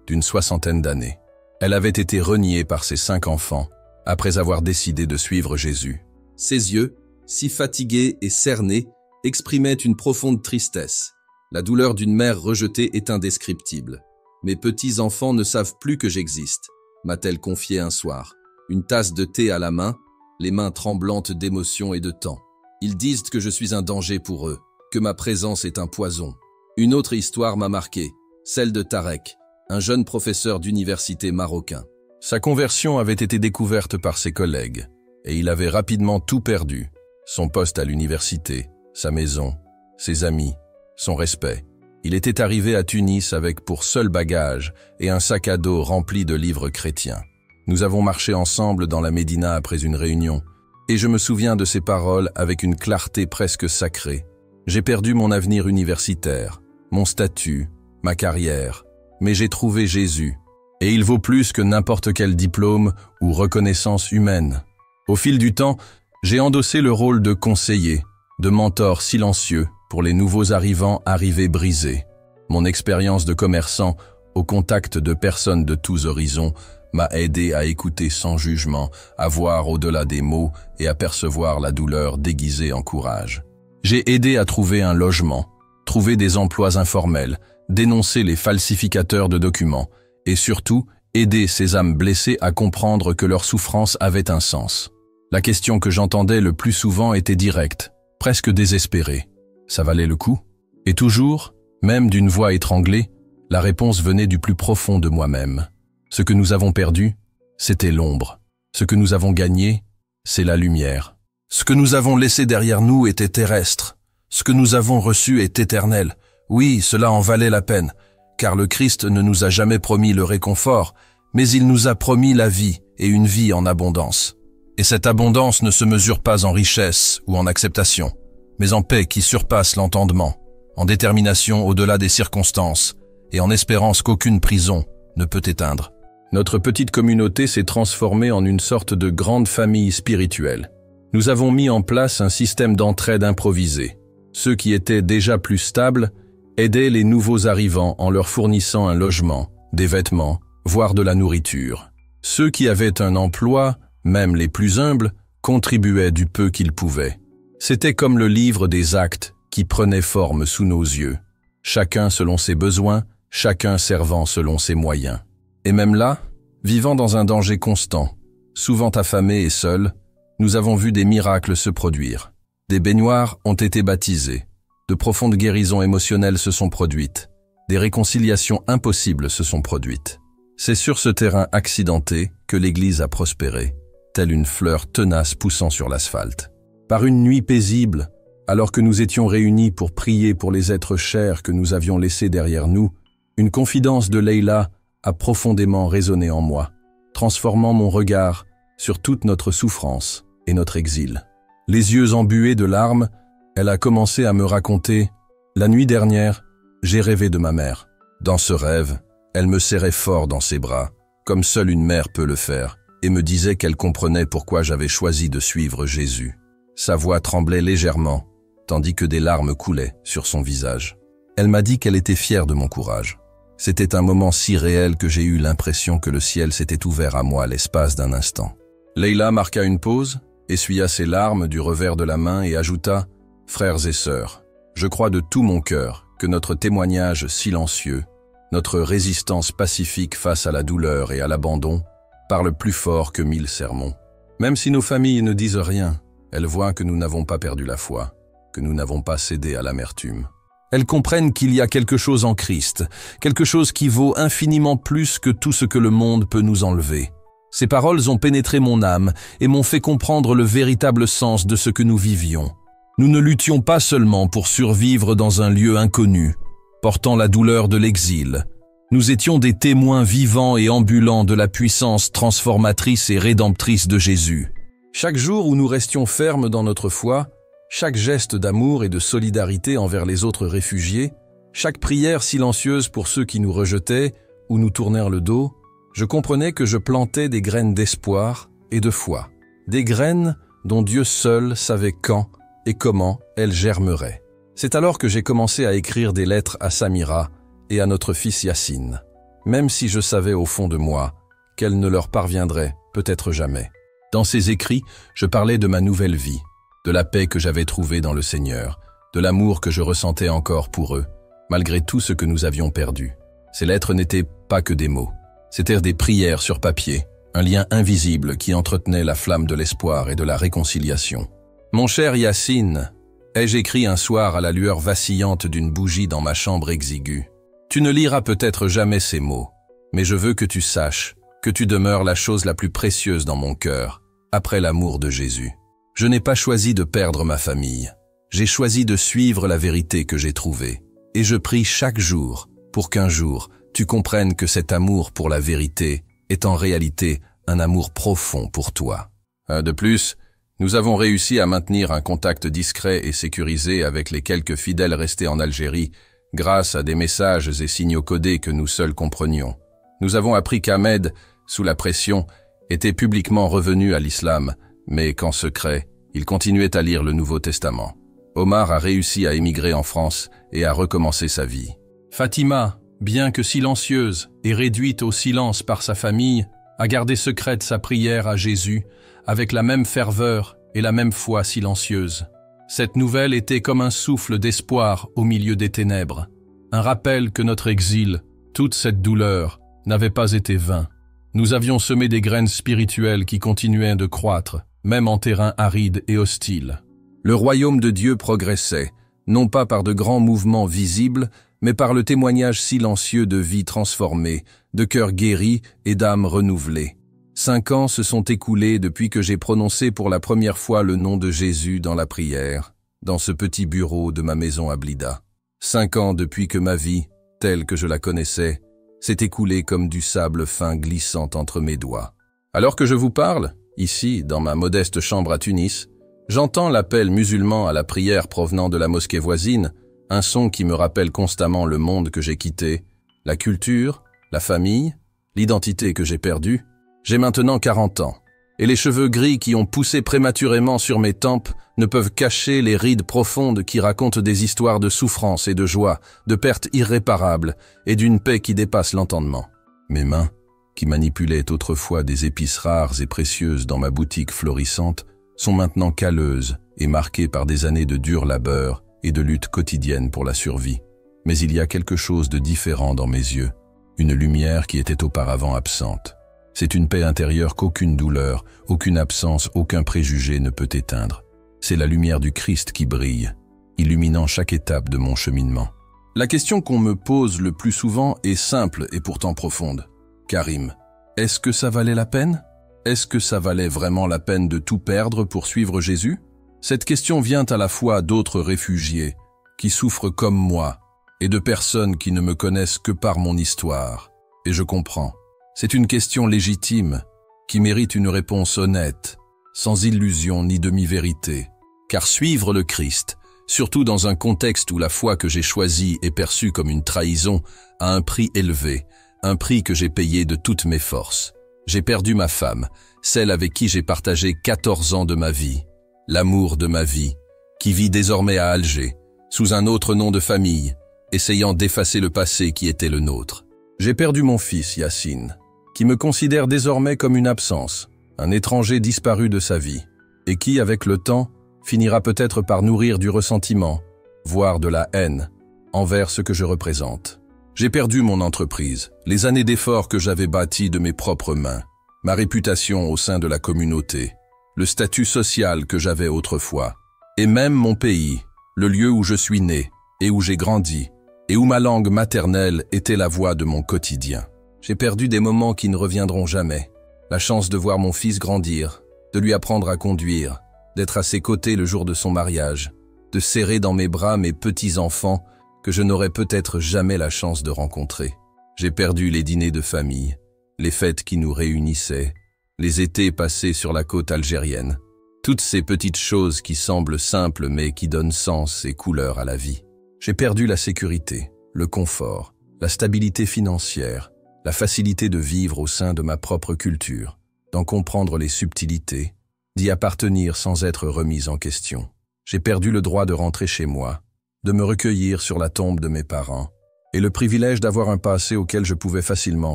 d'une 60aine d'années. Elle avait été reniée par ses 5 enfants après avoir décidé de suivre Jésus. Ses yeux, si fatigués et cernés, exprimaient une profonde tristesse. La douleur d'une mère rejetée est indescriptible. Mes petits-enfants ne savent plus que j'existe, m'a-t-elle confié un soir. Une tasse de thé à la main, les mains tremblantes d'émotion et de temps. Ils disent que je suis un danger pour eux, que ma présence est un poison. Une autre histoire m'a marqué, celle de Tarek, un jeune professeur d'université marocain. Sa conversion avait été découverte par ses collègues, et il avait rapidement tout perdu. Son poste à l'université, sa maison, ses amis, son respect. Il était arrivé à Tunis avec pour seul bagage et un sac à dos rempli de livres chrétiens. Nous avons marché ensemble dans la Médina après une réunion, et je me souviens de ses paroles avec une clarté presque sacrée. J'ai perdu mon avenir universitaire, mon statut, ma carrière, mais j'ai trouvé Jésus, et il vaut plus que n'importe quel diplôme ou reconnaissance humaine. Au fil du temps, j'ai endossé le rôle de conseiller, de mentor silencieux pour les nouveaux arrivants arrivés brisés. Mon expérience de commerçant, au contact de personnes de tous horizons, m'a aidé à écouter sans jugement, à voir au-delà des mots et à percevoir la douleur déguisée en courage. J'ai aidé à trouver un logement, trouver des emplois informels, dénoncer les falsificateurs de documents et surtout aider ces âmes blessées à comprendre que leur souffrance avait un sens. La question que j'entendais le plus souvent était directe, presque désespérée. Ça valait le coup? Et toujours, même d'une voix étranglée, la réponse venait du plus profond de moi-même. Ce que nous avons perdu, c'était l'ombre. Ce que nous avons gagné, c'est la lumière. Ce que nous avons laissé derrière nous était terrestre. Ce que nous avons reçu est éternel. Oui, cela en valait la peine, car le Christ ne nous a jamais promis le réconfort, mais il nous a promis la vie et une vie en abondance. Et cette abondance ne se mesure pas en richesse ou en acceptation, mais en paix qui surpasse l'entendement, en détermination au-delà des circonstances et en espérance qu'aucune prison ne peut éteindre. Notre petite communauté s'est transformée en une sorte de grande famille spirituelle. Nous avons mis en place un système d'entraide improvisé. Ceux qui étaient déjà plus stables aidaient les nouveaux arrivants en leur fournissant un logement, des vêtements, voire de la nourriture. Ceux qui avaient un emploi, même les plus humbles, contribuaient du peu qu'ils pouvaient. C'était comme le livre des actes qui prenait forme sous nos yeux, chacun selon ses besoins, chacun servant selon ses moyens. Et même là, vivant dans un danger constant, souvent affamés et seuls, nous avons vu des miracles se produire. Des baignoires ont été baptisées, de profondes guérisons émotionnelles se sont produites, des réconciliations impossibles se sont produites. C'est sur ce terrain accidenté que l'Église a prospéré, telle une fleur tenace poussant sur l'asphalte. Par une nuit paisible, alors que nous étions réunis pour prier pour les êtres chers que nous avions laissés derrière nous, une confidence de Leïla a profondément résonné en moi, transformant mon regard sur toute notre souffrance et notre exil. Les yeux embués de larmes, elle a commencé à me raconter « La nuit dernière, j'ai rêvé de ma mère. Dans ce rêve, elle me serrait fort dans ses bras, comme seule une mère peut le faire, et me disait qu'elle comprenait pourquoi j'avais choisi de suivre Jésus. Sa voix tremblait légèrement, tandis que des larmes coulaient sur son visage. Elle m'a dit qu'elle était fière de mon courage. C'était un moment si réel que j'ai eu l'impression que le ciel s'était ouvert à moi à l'espace d'un instant. Leïla marqua une pause, essuya ses larmes du revers de la main et ajouta « Frères et sœurs, je crois de tout mon cœur que notre témoignage silencieux, notre résistance pacifique face à la douleur et à l'abandon, parle plus fort que 1000 sermons. Même si nos familles ne disent rien, elles voient que nous n'avons pas perdu la foi, que nous n'avons pas cédé à l'amertume. Elles comprennent qu'il y a quelque chose en Christ, quelque chose qui vaut infiniment plus que tout ce que le monde peut nous enlever. Ces paroles ont pénétré mon âme et m'ont fait comprendre le véritable sens de ce que nous vivions. Nous ne luttions pas seulement pour survivre dans un lieu inconnu, portant la douleur de l'exil. Nous étions des témoins vivants et ambulants de la puissance transformatrice et rédemptrice de Jésus. Chaque jour où nous restions fermes dans notre foi, chaque geste d'amour et de solidarité envers les autres réfugiés, chaque prière silencieuse pour ceux qui nous rejetaient ou nous tournèrent le dos, je comprenais que je plantais des graines d'espoir et de foi. Des graines dont Dieu seul savait quand et comment elles germeraient. C'est alors que j'ai commencé à écrire des lettres à Samira et à notre fils Yacine, même si je savais au fond de moi qu'elles ne leur parviendraient peut-être jamais. Dans ces écrits, je parlais de ma nouvelle vie, de la paix que j'avais trouvée dans le Seigneur, de l'amour que je ressentais encore pour eux, malgré tout ce que nous avions perdu. Ces lettres n'étaient pas que des mots, c'étaient des prières sur papier, un lien invisible qui entretenait la flamme de l'espoir et de la réconciliation. Mon cher Yacine, ai-je écrit un soir à la lueur vacillante d'une bougie dans ma chambre exiguë. Tu ne liras peut-être jamais ces mots, mais je veux que tu saches que tu demeures la chose la plus précieuse dans mon cœur, après l'amour de Jésus. Je n'ai pas choisi de perdre ma famille. J'ai choisi de suivre la vérité que j'ai trouvée. Et je prie chaque jour pour qu'un jour, tu comprennes que cet amour pour la vérité est en réalité un amour profond pour toi. De plus, nous avons réussi à maintenir un contact discret et sécurisé avec les quelques fidèles restés en Algérie grâce à des messages et signaux codés que nous seuls comprenions. Nous avons appris qu'Ahmed, sous la pression, était publiquement revenu à l'islam, mais qu'en secret, il continuait à lire le Nouveau Testament. Omar a réussi à émigrer en France et à recommencer sa vie. Fatima, bien que silencieuse et réduite au silence par sa famille, a gardé secrète sa prière à Jésus avec la même ferveur et la même foi silencieuse. Cette nouvelle était comme un souffle d'espoir au milieu des ténèbres, un rappel que notre exil, toute cette douleur, n'avait pas été vain. Nous avions semé des graines spirituelles qui continuaient de croître, même en terrain aride et hostile. Le royaume de Dieu progressait, non pas par de grands mouvements visibles, mais par le témoignage silencieux de vies transformées, de cœurs guéris et d'âmes renouvelées. 5 ans se sont écoulés depuis que j'ai prononcé pour la première fois le nom de Jésus dans la prière, dans ce petit bureau de ma maison à Blida. 5 ans depuis que ma vie, telle que je la connaissais, s'est écoulée comme du sable fin glissant entre mes doigts. Alors que je vous parle, ici, dans ma modeste chambre à Tunis, j'entends l'appel musulman à la prière provenant de la mosquée voisine, un son qui me rappelle constamment le monde que j'ai quitté, la culture, la famille, l'identité que j'ai perdue. J'ai maintenant 40 ans, et les cheveux gris qui ont poussé prématurément sur mes tempes ne peuvent cacher les rides profondes qui racontent des histoires de souffrance et de joie, de pertes irréparables et d'une paix qui dépasse l'entendement. Mes mains, qui manipulaient autrefois des épices rares et précieuses dans ma boutique florissante, sont maintenant calleuses et marquées par des années de dur labeur et de lutte quotidienne pour la survie. Mais il y a quelque chose de différent dans mes yeux, une lumière qui était auparavant absente. C'est une paix intérieure qu'aucune douleur, aucune absence, aucun préjugé ne peut éteindre. C'est la lumière du Christ qui brille, illuminant chaque étape de mon cheminement. La question qu'on me pose le plus souvent est simple et pourtant profonde. Karim, est-ce que ça valait la peine? Est-ce que ça valait vraiment la peine de tout perdre pour suivre Jésus? Cette question vient à la fois d'autres réfugiés qui souffrent comme moi et de personnes qui ne me connaissent que par mon histoire. Et je comprends. C'est une question légitime qui mérite une réponse honnête, sans illusion ni demi-vérité. Car suivre le Christ, surtout dans un contexte où la foi que j'ai choisie est perçue comme une trahison, a un prix élevé, un prix que j'ai payé de toutes mes forces. J'ai perdu ma femme, celle avec qui j'ai partagé 14 ans de ma vie, l'amour de ma vie, qui vit désormais à Alger, sous un autre nom de famille, essayant d'effacer le passé qui était le nôtre. J'ai perdu mon fils, Yacine, qui me considère désormais comme une absence, un étranger disparu de sa vie, et qui, avec le temps, finira peut-être par nourrir du ressentiment, voire de la haine, envers ce que je représente. J'ai perdu mon entreprise, les années d'efforts que j'avais bâties de mes propres mains, ma réputation au sein de la communauté, le statut social que j'avais autrefois, et même mon pays, le lieu où je suis né et où j'ai grandi, et où ma langue maternelle était la voix de mon quotidien. J'ai perdu des moments qui ne reviendront jamais, la chance de voir mon fils grandir, de lui apprendre à conduire, d'être à ses côtés le jour de son mariage, de serrer dans mes bras mes petits-enfants que je n'aurais peut-être jamais la chance de rencontrer. J'ai perdu les dîners de famille, les fêtes qui nous réunissaient, les étés passés sur la côte algérienne. Toutes ces petites choses qui semblent simples mais qui donnent sens et couleur à la vie. J'ai perdu la sécurité, le confort, la stabilité financière, la facilité de vivre au sein de ma propre culture, d'en comprendre les subtilités, d'y appartenir sans être remise en question. J'ai perdu le droit de rentrer chez moi, de me recueillir sur la tombe de mes parents, et le privilège d'avoir un passé auquel je pouvais facilement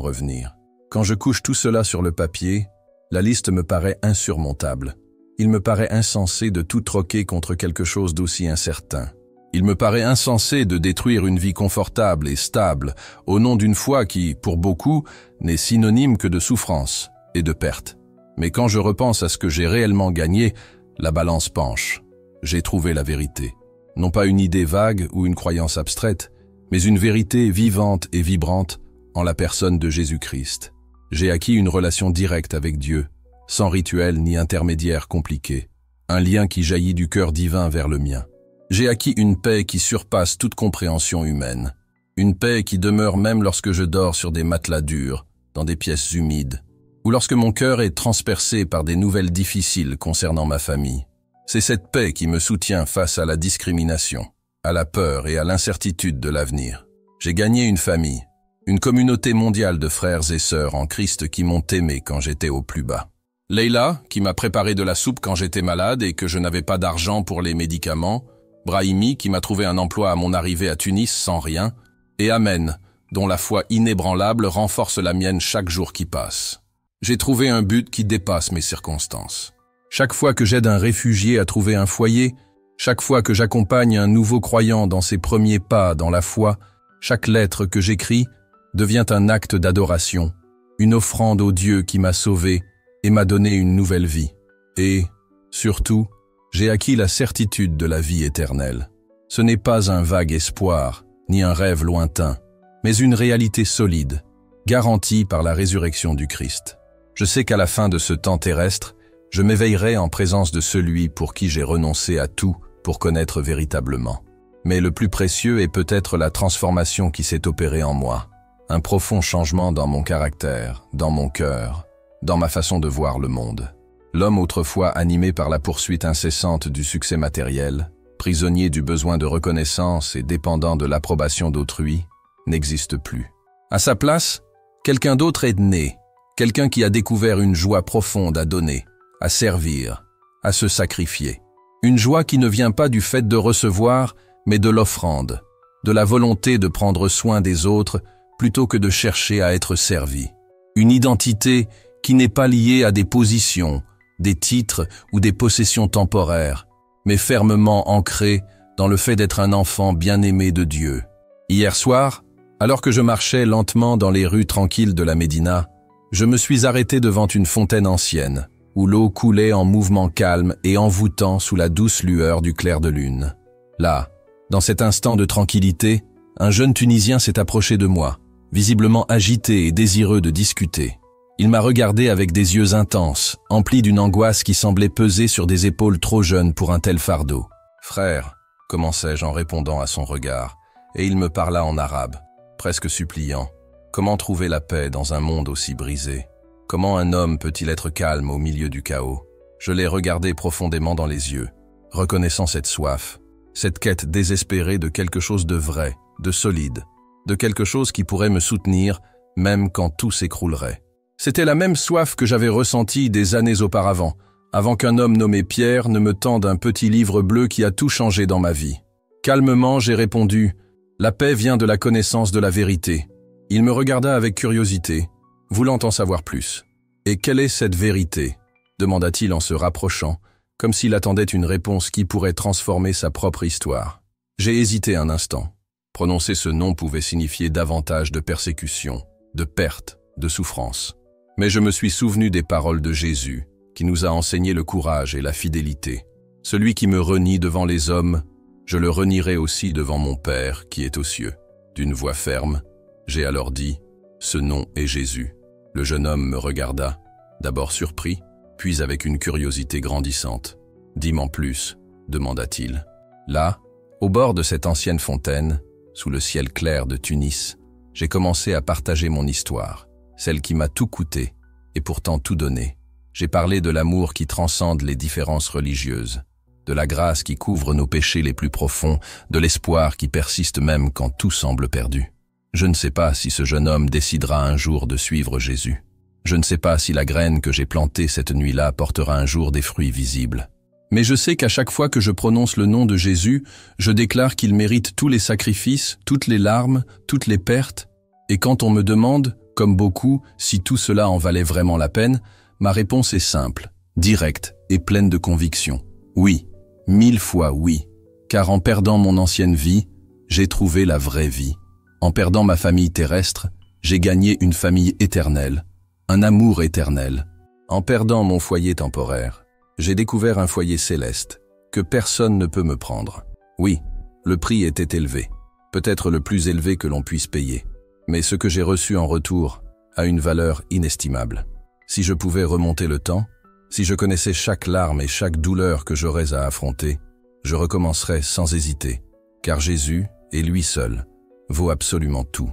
revenir. Quand je couche tout cela sur le papier, la liste me paraît insurmontable. Il me paraît insensé de tout troquer contre quelque chose d'aussi incertain. Il me paraît insensé de détruire une vie confortable et stable au nom d'une foi qui, pour beaucoup, n'est synonyme que de souffrance et de perte. Mais quand je repense à ce que j'ai réellement gagné, la balance penche. J'ai trouvé la vérité. Non pas une idée vague ou une croyance abstraite, mais une vérité vivante et vibrante en la personne de Jésus-Christ. J'ai acquis une relation directe avec Dieu, sans rituel ni intermédiaire compliqué, un lien qui jaillit du cœur divin vers le mien. J'ai acquis une paix qui surpasse toute compréhension humaine, une paix qui demeure même lorsque je dors sur des matelas durs, dans des pièces humides, ou lorsque mon cœur est transpercé par des nouvelles difficiles concernant ma famille. C'est cette paix qui me soutient face à la discrimination, à la peur et à l'incertitude de l'avenir. J'ai gagné une famille, une communauté mondiale de frères et sœurs en Christ qui m'ont aimé quand j'étais au plus bas. Leïla, qui m'a préparé de la soupe quand j'étais malade et que je n'avais pas d'argent pour les médicaments, Brahimi, qui m'a trouvé un emploi à mon arrivée à Tunis sans rien, et Amen, dont la foi inébranlable renforce la mienne chaque jour qui passe. J'ai trouvé un but qui dépasse mes circonstances. Chaque fois que j'aide un réfugié à trouver un foyer, chaque fois que j'accompagne un nouveau croyant dans ses premiers pas dans la foi, chaque lettre que j'écris devient un acte d'adoration, une offrande au Dieu qui m'a sauvé et m'a donné une nouvelle vie. Et, surtout, j'ai acquis la certitude de la vie éternelle. Ce n'est pas un vague espoir, ni un rêve lointain, mais une réalité solide, garantie par la résurrection du Christ. Je sais qu'à la fin de ce temps terrestre, je m'éveillerai en présence de celui pour qui j'ai renoncé à tout pour connaître véritablement. Mais le plus précieux est peut-être la transformation qui s'est opérée en moi, un profond changement dans mon caractère, dans mon cœur, dans ma façon de voir le monde. L'homme autrefois animé par la poursuite incessante du succès matériel, prisonnier du besoin de reconnaissance et dépendant de l'approbation d'autrui, n'existe plus. À sa place, quelqu'un d'autre est né, quelqu'un qui a découvert une joie profonde à donner, à servir, à se sacrifier. Une joie qui ne vient pas du fait de recevoir, mais de l'offrande, de la volonté de prendre soin des autres plutôt que de chercher à être servi. Une identité qui n'est pas liée à des positions, des titres ou des possessions temporaires, mais fermement ancrée dans le fait d'être un enfant bien-aimé de Dieu. Hier soir, alors que je marchais lentement dans les rues tranquilles de la Médina, je me suis arrêté devant une fontaine ancienne, où l'eau coulait en mouvement calme et envoûtant sous la douce lueur du clair de lune. Là, dans cet instant de tranquillité, un jeune Tunisien s'est approché de moi, visiblement agité et désireux de discuter. Il m'a regardé avec des yeux intenses, emplis d'une angoisse qui semblait peser sur des épaules trop jeunes pour un tel fardeau. « Frère », commençai-je en répondant à son regard, et il me parla en arabe, presque suppliant. Comment trouver la paix dans un monde aussi brisé? Comment un homme peut-il être calme au milieu du chaos? Je l'ai regardé profondément dans les yeux, reconnaissant cette soif, cette quête désespérée de quelque chose de vrai, de solide, de quelque chose qui pourrait me soutenir même quand tout s'écroulerait. C'était la même soif que j'avais ressentie des années auparavant, avant qu'un homme nommé Pierre ne me tende un petit livre bleu qui a tout changé dans ma vie. Calmement, j'ai répondu « La paix vient de la connaissance de la vérité ». Il me regarda avec curiosité, voulant en savoir plus. « Et quelle est cette vérité ?» demanda-t-il en se rapprochant, comme s'il attendait une réponse qui pourrait transformer sa propre histoire. J'ai hésité un instant. Prononcer ce nom pouvait signifier davantage de persécution, de perte, de souffrance. Mais je me suis souvenu des paroles de Jésus, qui nous a enseigné le courage et la fidélité. Celui qui me renie devant les hommes, je le renierai aussi devant mon Père qui est aux cieux. D'une voix ferme, j'ai alors dit, ce nom est Jésus. Le jeune homme me regarda, d'abord surpris, puis avec une curiosité grandissante. Dis-m'en plus, demanda-t-il. Là, au bord de cette ancienne fontaine, sous le ciel clair de Tunis, j'ai commencé à partager mon histoire, celle qui m'a tout coûté et pourtant tout donné. J'ai parlé de l'amour qui transcende les différences religieuses, de la grâce qui couvre nos péchés les plus profonds, de l'espoir qui persiste même quand tout semble perdu. Je ne sais pas si ce jeune homme décidera un jour de suivre Jésus. Je ne sais pas si la graine que j'ai plantée cette nuit-là portera un jour des fruits visibles. Mais je sais qu'à chaque fois que je prononce le nom de Jésus, je déclare qu'il mérite tous les sacrifices, toutes les larmes, toutes les pertes. Et quand on me demande, comme beaucoup, si tout cela en valait vraiment la peine, ma réponse est simple, directe et pleine de conviction. Oui, 1000 fois oui. Car en perdant mon ancienne vie, j'ai trouvé la vraie vie. En perdant ma famille terrestre, j'ai gagné une famille éternelle, un amour éternel. En perdant mon foyer temporaire, j'ai découvert un foyer céleste, que personne ne peut me prendre. Oui, le prix était élevé, peut-être le plus élevé que l'on puisse payer. Mais ce que j'ai reçu en retour a une valeur inestimable. Si je pouvais remonter le temps, si je connaissais chaque larme et chaque douleur que j'aurais à affronter, je recommencerais sans hésiter, car Jésus, et lui seul, vaut absolument tout.